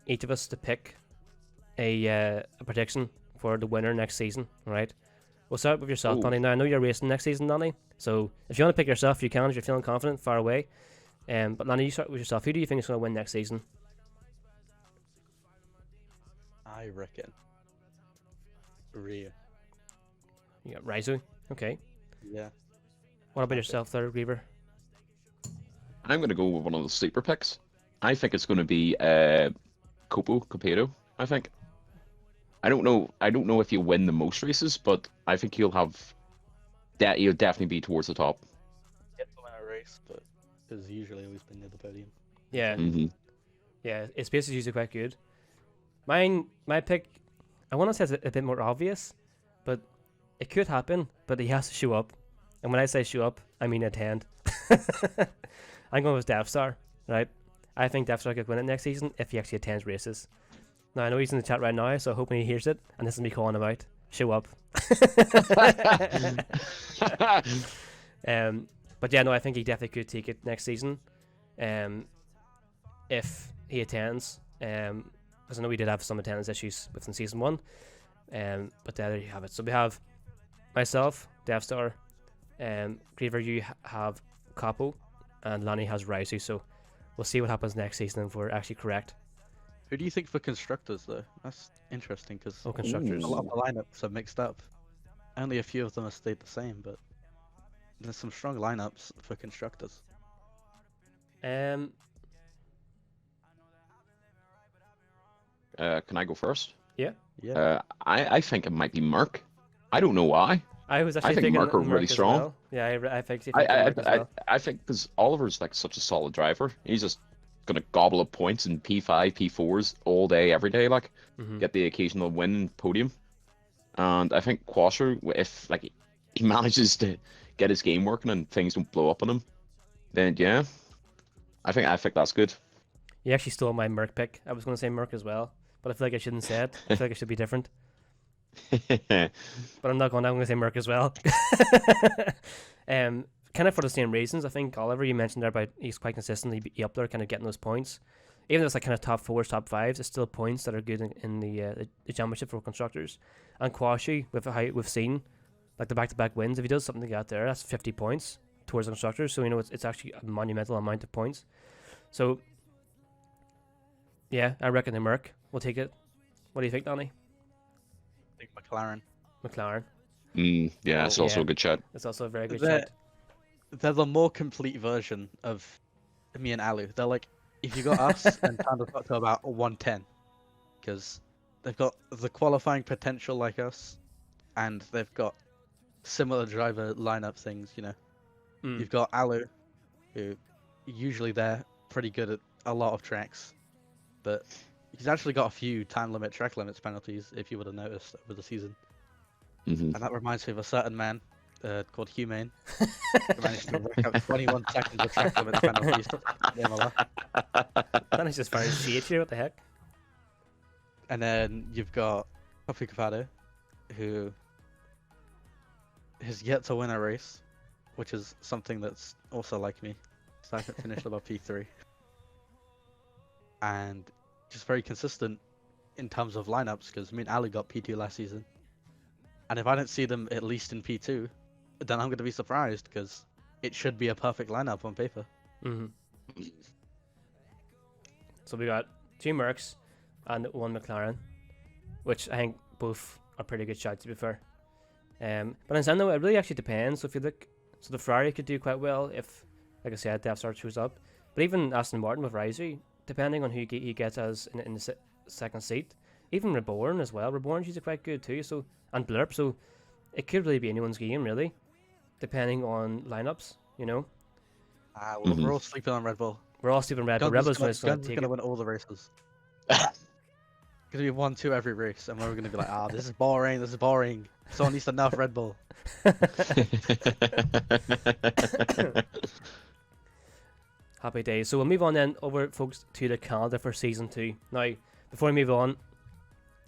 each of us to pick a prediction for the winner next season, alright? We'll start with yourself, Donnie. Now, I know you're racing next season, Donnie, so if you want to pick yourself, you can if you're feeling confident, far away. But Donnie, you start with yourself. Who do you think is going to win next season? I reckon Rhea. You got Raizu. Okay. Yeah. What about yourself there, Griever? I'm going to go with one of the sleeper picks. I think it's going to be Capado, I think. I don't know if he'll win the most races, but I think he'll definitely be towards the top. Get to win a race, but because usually always been near the podium. Yeah. Yeah, his pace is usually quite good. My pick, I want to say it's a bit more obvious, but it could happen, but he has to show up. And when I say show up, I mean attend. I'm going with Devstar, right? I think Devstar could win it next season if he actually attends races. Now, I know he's in the chat right now, so hoping he hears it, and this is me calling him out. Show up. But yeah, no, I think he definitely could take it next season, if he attends. Because I know we did have some attendance issues within Season 1. But there you have it. So we have myself, Devstar, Griever, you have Capo, and Lanny has Raizu. So we'll see what happens next season if we're actually correct. Who do you think for constructors, though? That's interesting because constructors. a lot of the lineups are mixed up. Only a few of them have stayed the same, but there's some strong lineups for constructors. Can I go first? Yeah. I think it might be Merc. I don't know why. I was actually think thinking Merc are really as strong. well. Yeah, I think Merc as well. I think because Oliver's like such a solid driver. He's just gonna gobble up points in P5, P4s all day, every day. Like get the occasional win podium. And I think Quasher, if like he manages to get his game working and things don't blow up on him, then yeah, I think that's good. You actually stole my Merc pick. I was going to say Merc as well, but I feel like I shouldn't say it. I feel like it should be different. But I'm not going to. I'm going to say Merc as well. kind of for the same reasons. I think Oliver, you mentioned there about he's quite consistently up there, kind of getting those points. Even though it's like kind of top fours, top fives, it's still points that are good in the championship for constructors. And Kwashi, with how we've seen, like the back-to-back wins, if he does something like that there, that's 50 points towards the constructors. So it's actually a monumental amount of points. So yeah, I reckon the Merc will take it. What do you think, Danny? I think McLaren. McLaren. Yeah, it's also a good shot. It's also a very good They're- shot. They're the more complete version of me and Alu. They're like, if you got us and kind of got to about 110, because they've got the qualifying potential like us, and they've got similar driver lineup things. You know, Mm. you've got Alu, who usually they're pretty good at a lot of tracks, but he's actually got a few time limit track limits penalties if you would have noticed over the season. Hmm. And that reminds me of a certain man called Humane. Who managed to rack up 21 seconds of track limits penalties. Danny's just firing shit here. What the heck? And then you've got Coffee Cavado, who has yet to win a race, which is something that's also like me. So I haven't finished above P3. And just very consistent in terms of lineups, because me and Ali got P2 last season. And if I don't see them at least in P2, then I'm going to be surprised, because it should be a perfect lineup on paper. Mm-hmm. So we got 2 Mercs and 1 McLaren, which I think both are pretty good shots, to be fair. But in Zendo, it really actually depends. So if you look, so the Ferrari could do quite well if, like I said, Death Star shows up. But even Aston Martin with Risey, depending on who he gets as in the second seat, even Reborn as well. Reborn's usually quite good too. So and Blurp, so it could really be anyone's game, really, depending on lineups. You know, We're all sleeping on Red Bull. we're all sleeping Red Bull. Red Bull's just going to take gonna it. win all the races. Gonna be 1-2 every race, and we're gonna be like, this is boring. This is boring. Someone needs to nerf Red Bull. Happy days. So we'll move on then over, folks, to the calendar for season 2. Now, before we move on,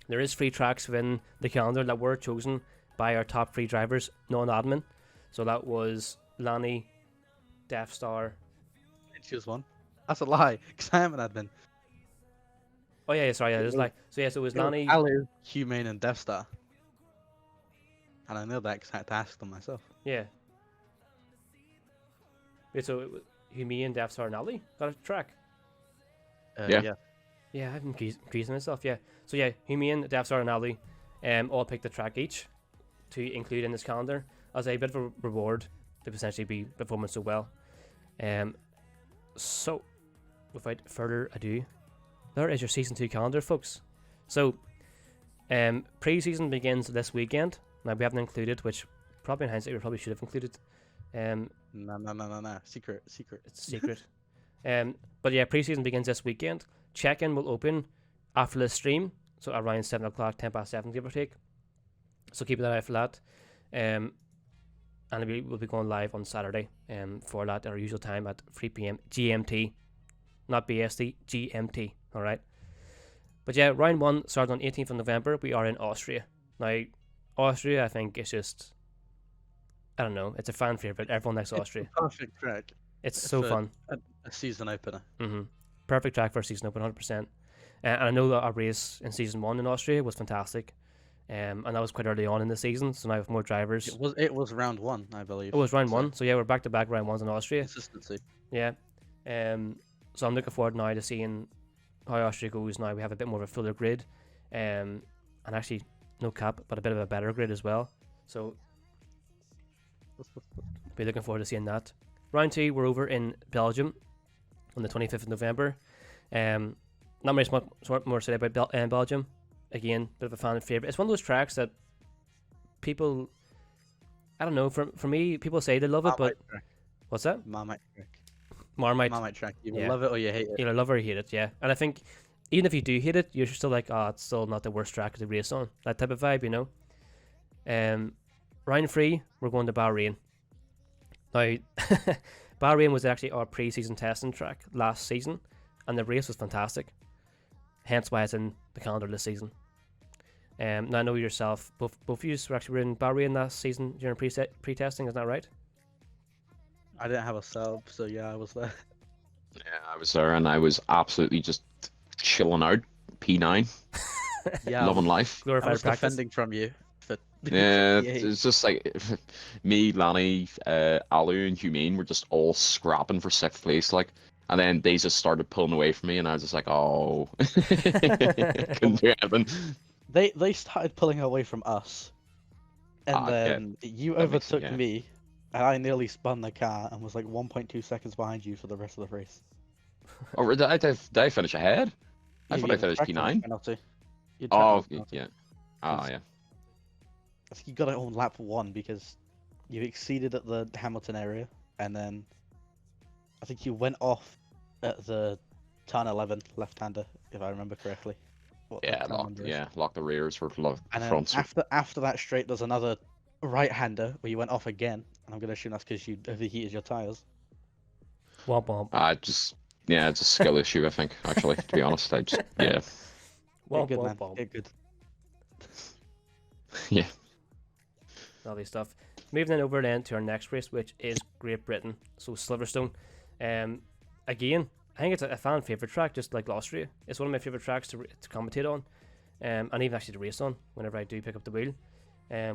there is 3 tracks within the calendar that were chosen by our top 3 drivers, non-admin. So that was Lanny, Death Star. Didn't choose one. That's a lie, because I am an admin. Oh yeah, sorry, yeah, there's like so yeah, so it was Lanny. Alu, Humane, and Death Star. And I know that because I had to ask them myself. Yeah. Wait, so it was Humi and Death Star and Ali got a track. Yeah. Yeah, I've been increasing myself. Yeah. So yeah, Humi and Death Star and Ali, all picked a track each to include in this calendar as a bit of a reward to potentially be performing so well. So without further ado, there is your season 2 calendar, folks. So pre-season begins this weekend. Now we haven't included, which probably in hindsight we probably should have included. No. Secret. It's a secret. But yeah, pre-season begins this weekend. Check-in will open after the stream, so around 7 o'clock, 10 past 7, give or take. So keep an eye out for that. And we'll be going live on Saturday for that at our usual time at 3 p.m. GMT. Not BST, GMT. Alright. But yeah, round 1 started on 18th of November. We are in Austria. Now, Austria, I think, is just, I don't know, it's a fan favourite. Everyone likes Austria. It's a perfect track. It's so fun. A season opener. Perfect track for a season open, 100%. And I know that our race in season 1 in Austria was fantastic. And that was quite early on in the season, so now with more drivers. It was round 1, I believe. It was round 1, so yeah, we're back to back round 1s in Austria. Consistency. Yeah. So I'm looking forward now to seeing how Austria goes now. We have a bit more of a fuller grid. And actually, no cap, but a bit of a better grid as well. So be looking forward to seeing that. Round 2, we're over in Belgium on the 25th of November. Not much more to say about Belgium. Again, bit of a fan favourite. It's one of those tracks that people, I don't know, for me, people say they love it, but what's that? Marmite track. Marmite track. You yeah. love it or you hate it. Either love it or you hate it, yeah. And I think even if you do hate it, you're still like, it's still not the worst track to race on. That type of vibe, you know. Round 3, we're going to Bahrain. Now, Bahrain was actually our pre-season testing track last season, and the race was fantastic. Hence why it's in the calendar this season. Now I know yourself, both of you were in Bahrain last season during pre-testing, isn't that right? I didn't have a sub, so yeah, I was there. Yeah, I was there and I was absolutely just chilling out. P9, Yeah, loving life. I Glorified was practice. defending from you for Yeah, EA. it's just like me, Lanny, Alu, and Humane were just all scrapping for 6th place, like, and then they just started pulling away from me, and I was just like, oh, couldn't do anything. They started pulling away from us, and Yeah, then you that makes it, overtook yeah. me, and I nearly spun the car and was like 1.2 seconds behind you for the rest of the race. Oh, did I finish ahead? I Yeah, thought you I had a finished track limit P9. penalty. You had track Oh, limit penalty. yeah. Oh, 'Cause yeah. I think you got it on lap 1 because you exceeded at the Hamilton area, and then I think you went off at the turn 11 left-hander, if I remember correctly. What the Yeah, turn number is. lock the rears for the And then fronts. after that straight, there's another right-hander where you went off again, and I'm gonna assume that's because you overheated your tires. Womp womp. It's a skill issue, I think, actually, to be honest. Yeah. Get Womp good, womp man. womp. Get good. Yeah. Lovely stuff. Moving then over then to our next race, which is Great Britain. So Silverstone. Again, I think it's a fan favorite track, just like Austria. It's one of my favorite tracks to commentate on, and even actually to race on whenever I do pick up the wheel,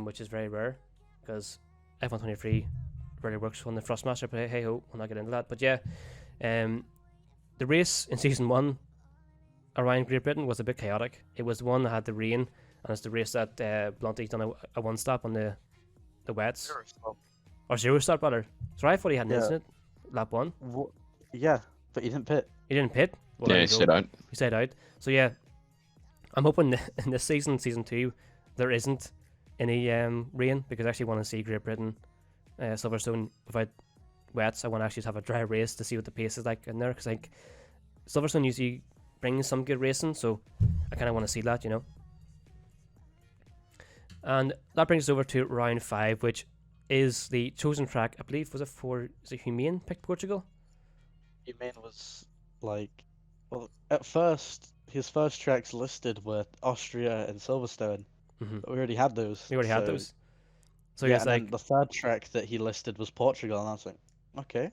which is very rare because F123 rarely works on the Thrustmaster. But hey ho, we'll not get into that. But yeah, the race in season 1 around Great Britain was a bit chaotic. It was the one that had the rain, and it's the race that Blunty's done a one stop on the wets. Or zero stop rather. So I thought he had an Yeah. incident lap 1. Yeah, but you didn't pit. He didn't pit. Well, Yeah, there he you go. stood out. He stayed out. So yeah, I'm hoping in this season, season 2, there isn't any rain because I actually want to see Great Britain, Silverstone without wets. I want to actually have a dry race to see what the pace is like in there because like Silverstone usually brings some good racing, so I kind of want to see that, you know. And that brings us over to round 5, which is the chosen track. I believe is it Humane picked Portugal? Humane was like, well, at first his first tracks listed were Austria and Silverstone, Mm-hmm. but we already had those. We already had so- those. So yeah, he's and then like, the third track that he listed was Portugal, and I was like, okay,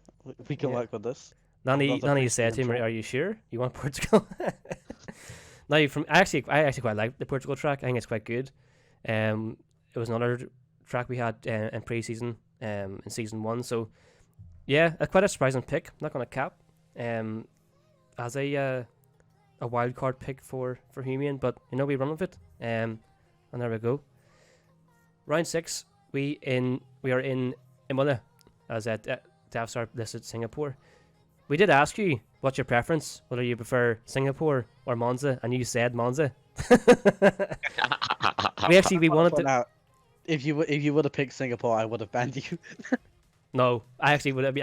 we can Yeah. work with this. Nani Another pretty said to him, track. "Are you sure you want Portugal?" Now, I actually quite like the Portugal track. I think it's quite good. It was another track we had in pre-season, in season 1. So, yeah, quite a surprising pick. Not gonna cap, as a wild card pick for Humane, but you know we run with it. And there we go. Round 6, we are in Imola, as Davstar listed Singapore. We did ask you what's your preference, whether you prefer Singapore or Monza, and you said Monza. we wanted to. Now, if you would have picked Singapore, I would have banned you. No, I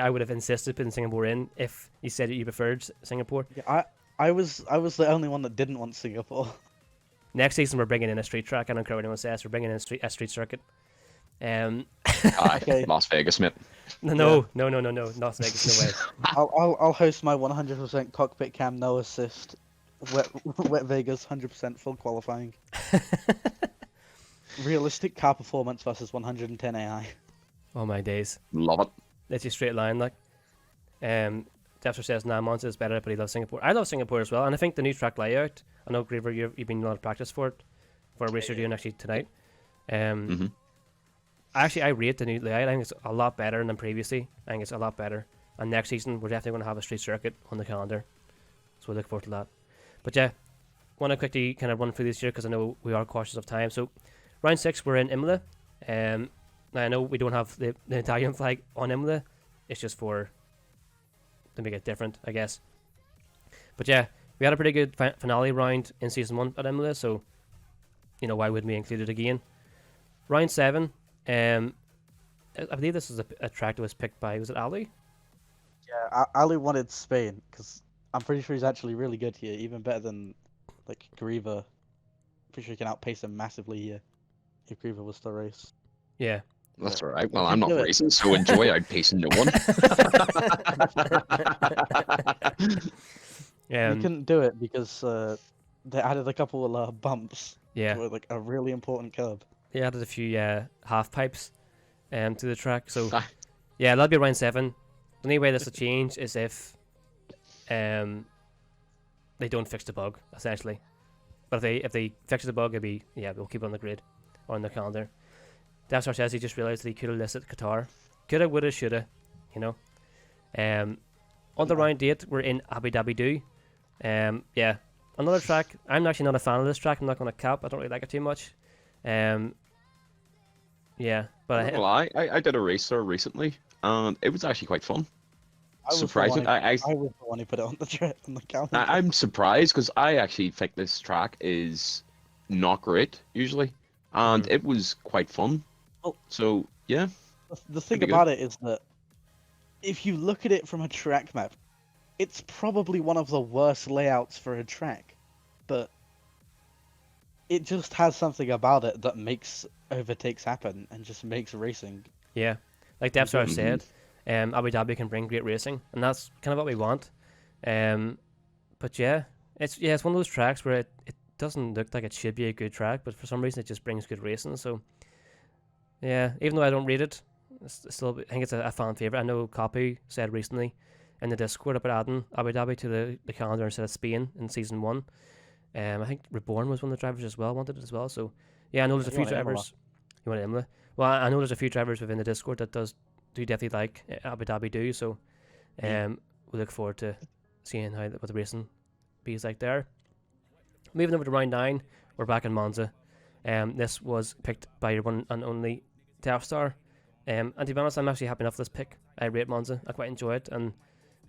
would have insisted putting Singapore in if you said that you preferred Singapore. Yeah, I was the only one that didn't want Singapore. Next season we're bringing in a street track. I don't care what anyone says. We're bringing in a street circuit. Aye, Okay. Las Vegas, mate. No, Las Vegas, no way. I'll host my 100% cockpit cam, no assist, wet Vegas, 100% full qualifying. Realistic car performance versus 110 AI. Oh my days. Love it. It's a straight line, like. Dexter says, nah, Monza is better, but he loves Singapore. I love Singapore as well, and I think the new track layout, I know, Graver, you've been doing a lot of practice for it, for a race you're doing actually tonight. I rate the new layout. I think it's a lot better than previously. I think it's a lot better. And next season, we're definitely going to have a street circuit on the calendar. So we look forward to that. But yeah, want to quickly kind of run through this year because I know we are cautious of time. So, round 6, we're in Imola. Now, I know we don't have the Italian flag on Imola. It's just to make it different, I guess. But yeah, we had a pretty good finale round in season 1 at Imola, so you know why wouldn't we include it again? Round 7, I believe this was a track that was picked by, was it Ali? Yeah, Ali wanted Spain because I'm pretty sure he's actually really good here, even better than like Grieva. Pretty sure he can outpace him massively here if Grieva was to race. Yeah. That's all right. Well, You I'm can not do it. racing, so enjoy outpacing no one. We couldn't do it because they added a couple of bumps Yeah. to like a really important curb. They added a few half pipes to the track. So Aye. yeah, that'll be round 7. The only way this will change is if they don't fix the bug, essentially. But if they fix the bug, it'll be, yeah, we'll keep it on the grid or on the calendar. Deathstar says he just realised that he could have listed Qatar. Coulda, woulda, shoulda, you know. On the round 8, we're in Abu Dhabi Do. Yeah, another track. I'm actually not a fan of this track. I'm not going to cap. I don't really like it too much. Yeah, but I'm not gonna lie, I did a race there recently, and it was actually quite fun. Surprising. I was the one who put it on the calendar. I'm surprised because I actually think this track is not great usually, and it was quite fun. Oh. So yeah, The thing Pretty good. about it is that if you look at it from a track map, it's probably one of the worst layouts for a track, but it just has something about it that makes overtakes happen and just makes racing. yeah, like Deathstar Mhm. said, Abu Dhabi can bring great racing, and that's kind of what we want. But yeah, it's one of those tracks where it doesn't look like it should be a good track, but for some reason it just brings good racing. So yeah, even though I don't rate it, I think it's a fan favorite. I know Copy said recently in the Discord about adding Abu Dhabi to the calendar instead of Spain in season 1. I think Reborn was one of the drivers as well, wanted it as well. So yeah, I know there's a You few want Imola. drivers. You want Imola? Well, I know there's a few drivers within the Discord that do definitely like Abu Dhabi do. So we look forward to seeing what the racing is like there. Moving over to round 9, we're back in Monza. This was picked by your one and only Deathstar. And to be honest, I'm actually happy enough with this pick. I rate Monza. I quite enjoy it. And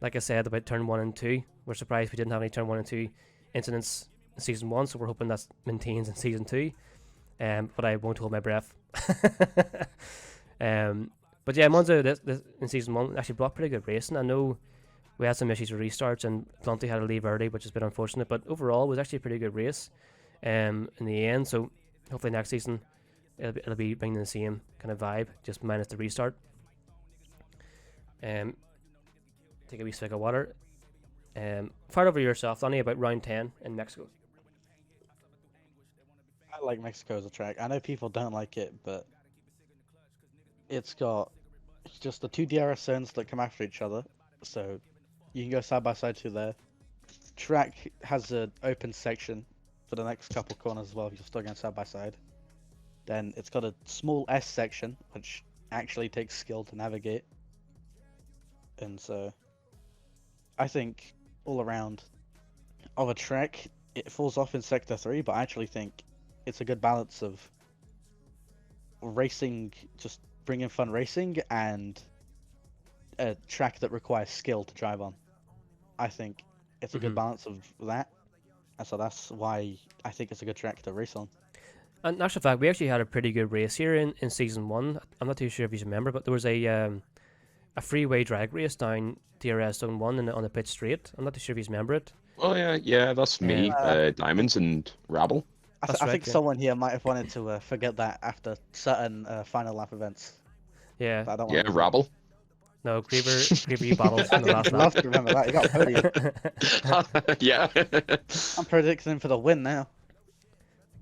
like I said about turn 1 and 2, we're surprised we didn't have any turn 1 and 2 incidents in season 1, so we're hoping that maintains in season 2. But I won't hold my breath. But yeah, Monza this in season 1 actually brought pretty good racing. I know we had some issues with restarts and Planty had to leave early, which is a bit unfortunate, but overall it was actually a pretty good race in the end. So hopefully next season it'll be bringing the same kind of vibe, just minus the restart. Take a wee swig of water. Fire over yourself, Donnie, about round 10 in Mexico. I like Mexico as a track. I know people don't like it, but it's got just the two DRS zones that come after each other, so you can go side by side through there. Track has an open section for the next couple corners as well if you're still going side by side. Then it's got a small S section, which actually takes skill to navigate. And so I think all around of a track, it falls off in Sector 3, but I actually think it's a good balance of racing, just bringing fun racing, and a track that requires skill to drive on. I think it's a good balance of that, and so that's why I think it's a good track to race on. And in actual fact, we actually had a pretty good race here in season 1. I'm not too sure if you remember, but there was a freeway drag race down DRS Zone 1 on the pit straight. I'm not too sure if you remember it. Oh yeah, that's me, Diamonds and Rabble. I think yeah. someone here might have wanted to forget that after certain final lap events. Yeah. But I don't Yeah, want to. Rabble. No, Griever battles in the last I'd love to remember that. You got a podium. Yeah. I'm predicting him for the win now.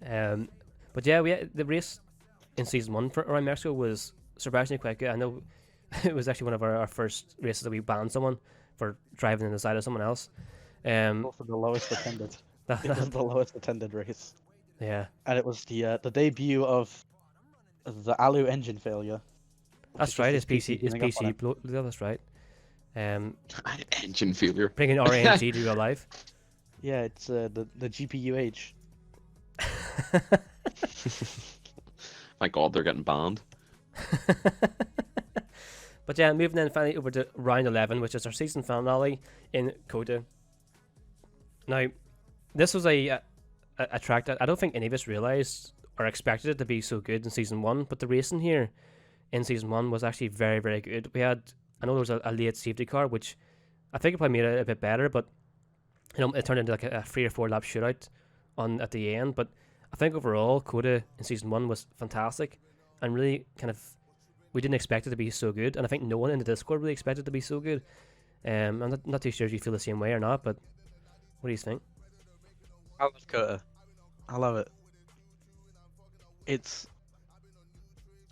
But yeah, the race in season 1 for around Mexico was surprisingly quite good. I know it was actually one of our first races that we banned someone for driving in the side of someone else. Also the lowest attended. It was the lowest attended race. Yeah, And it was the debut of the Alu engine failure. that's right. It's PC. It's giving up on PC. That's right. Engine failure. Bringing RNG to real life. Yeah, it's the GPUH. My God, they're getting banned. But yeah, moving then finally over to round 11, which is our season finale in Coda. Now, this was a track that I don't think any of us realised or expected it to be so good in season 1, but the racing here in season 1 was actually very, very good. I know there was a late safety car, which I think it probably made it a bit better, but it turned into like a 3 or 4 lap shootout at the end. But I think overall, Coda in season 1 was fantastic and really kind of, we didn't expect it to be so good, and I think no one in the Discord really expected it to be so good. I'm not too sure if you feel the same way or not, but what do you think? I love Kota. I love it. It's...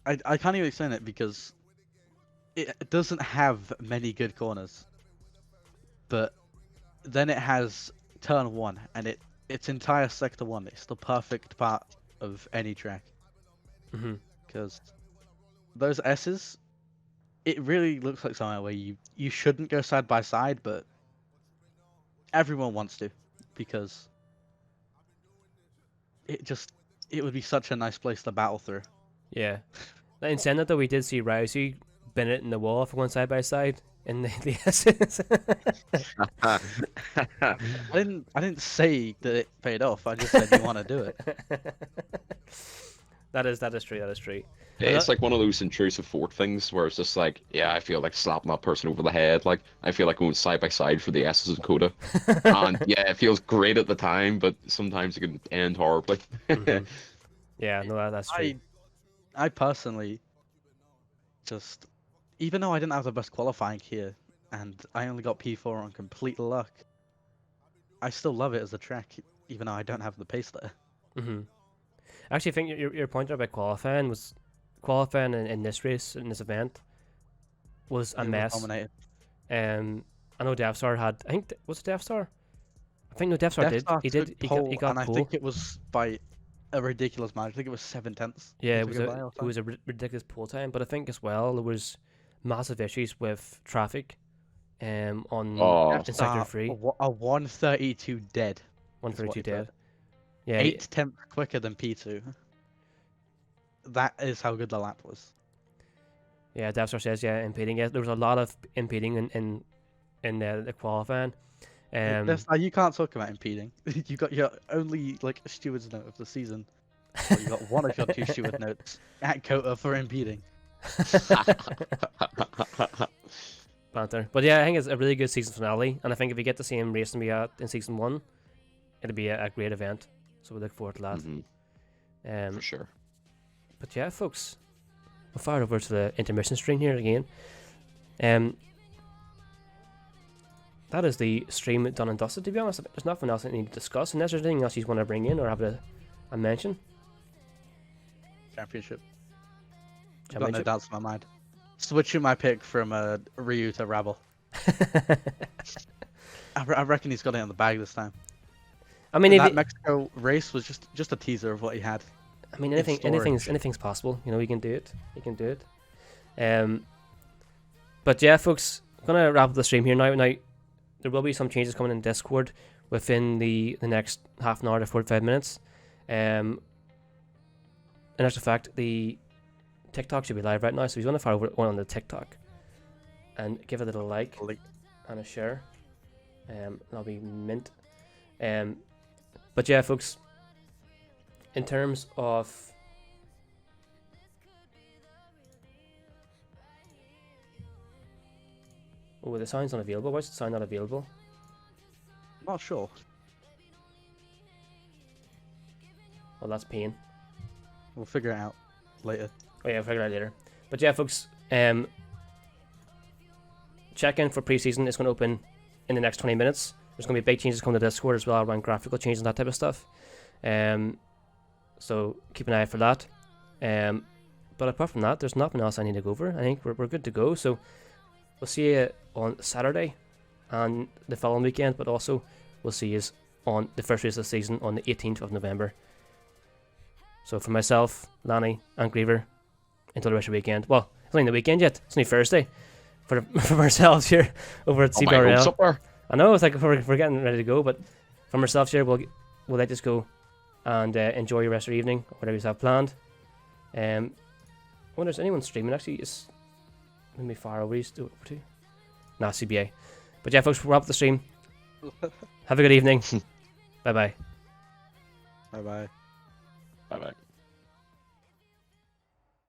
I can't even explain it because it doesn't have many good corners, but then it has turn one, and its entire sector one. It's the perfect part of any track Mm-hmm. because those S's, it really looks like somewhere where you shouldn't go side by side, but everyone wants to because it would be such a nice place to battle through. Yeah. In saying that though, we did see Rousey Bennett in the wall for one side by side in the S's. I didn't say that it paid off. I just said you want to do it. That is true. That is true. It's like one of those intrusive fort things where it's just like, yeah, I feel like slapping that person over the head. Like, I feel like going side by side for the S's and Coda. And yeah, it feels great at the time, but sometimes it can end horribly. Mhm. Yeah, no, that's true. I personally just, even though I didn't have the best qualifying here, and I only got P4 on complete luck, I still love it as a track, even though I don't have the pace there. Mm-hmm. Actually, I think your point about qualifying in this race, in this event, was a It was mess. dominated. I know Devstar had. I think was it Devstar? I think no, Devstar did. Deathstar He did. took He pole, got and I pole. think it was by a ridiculous margin. I think it was 7/10. Yeah, he it was took by or it was a ridiculous pole time. But I think as well there was massive issues with traffic. On Oh, in sector 3, A 132 dead. 132 he said. dead. Yeah, 8 tenths quicker than P2. That is how good the lap was. yeah. Devstar says impeding. Yeah, there was a lot of impeding in the qualifying. You can't talk about impeding. You got your only steward's note of the season. Well, you got one of your 2 steward notes at Kota for impeding. Panther. But yeah, I think it's a really good season finale, and I think if we get the same racing we had in season 1, it'll be a great event. So we look forward to that. For sure. But yeah, folks, we'll fire over to the intermission stream here again. That is the stream done and dusted. To be honest, there's nothing else I need to discuss, unless there's anything else you want to bring in or have a mention. Championship. I've got no doubts in my mind. Switching my pick from Ryu to Rabble. I reckon he's got it on the bag this time. I mean, that Mexico race was just a teaser of what he had. I mean, anything's possible. You know, he can do it. He can do it. But yeah, folks, I'm gonna wrap up the stream here now. Now, there will be some changes coming in Discord within the next half an hour to 45 minutes. And as a fact, the TikTok should be live right now, so if you want to fire over one on the TikTok and give it a little like and a share, that'll be mint. But yeah, folks, in terms of the sound's not available. Why is the sound not available? Not sure. Well, that's pain. We'll figure it out later. Oh yeah, I'll figure it out later. But yeah, folks, check in for preseason. It's going to open in the next 20 minutes. There's going to be big changes coming to Discord as well around graphical changes and that type of stuff. So keep an eye out for that. But apart from that, there's nothing else I need to go over. I think we're good to go. So we'll see you on Saturday and the following weekend, but also we'll see you on the first race of the season on the 18th of November. So for myself, Lanny, and Griever, until the rest of the weekend. Well, it's not even the weekend yet. It's only Thursday for ourselves here over at CBRL. I know, it's like we're getting ready to go, but from ourselves here, we'll let this go and enjoy your rest of the evening, or whatever you have planned. I wonder if anyone streaming. Actually, it's maybe far over. He's over to CBA. But yeah, folks, we'll wrap up the stream. Have a good evening. Bye bye. Bye bye.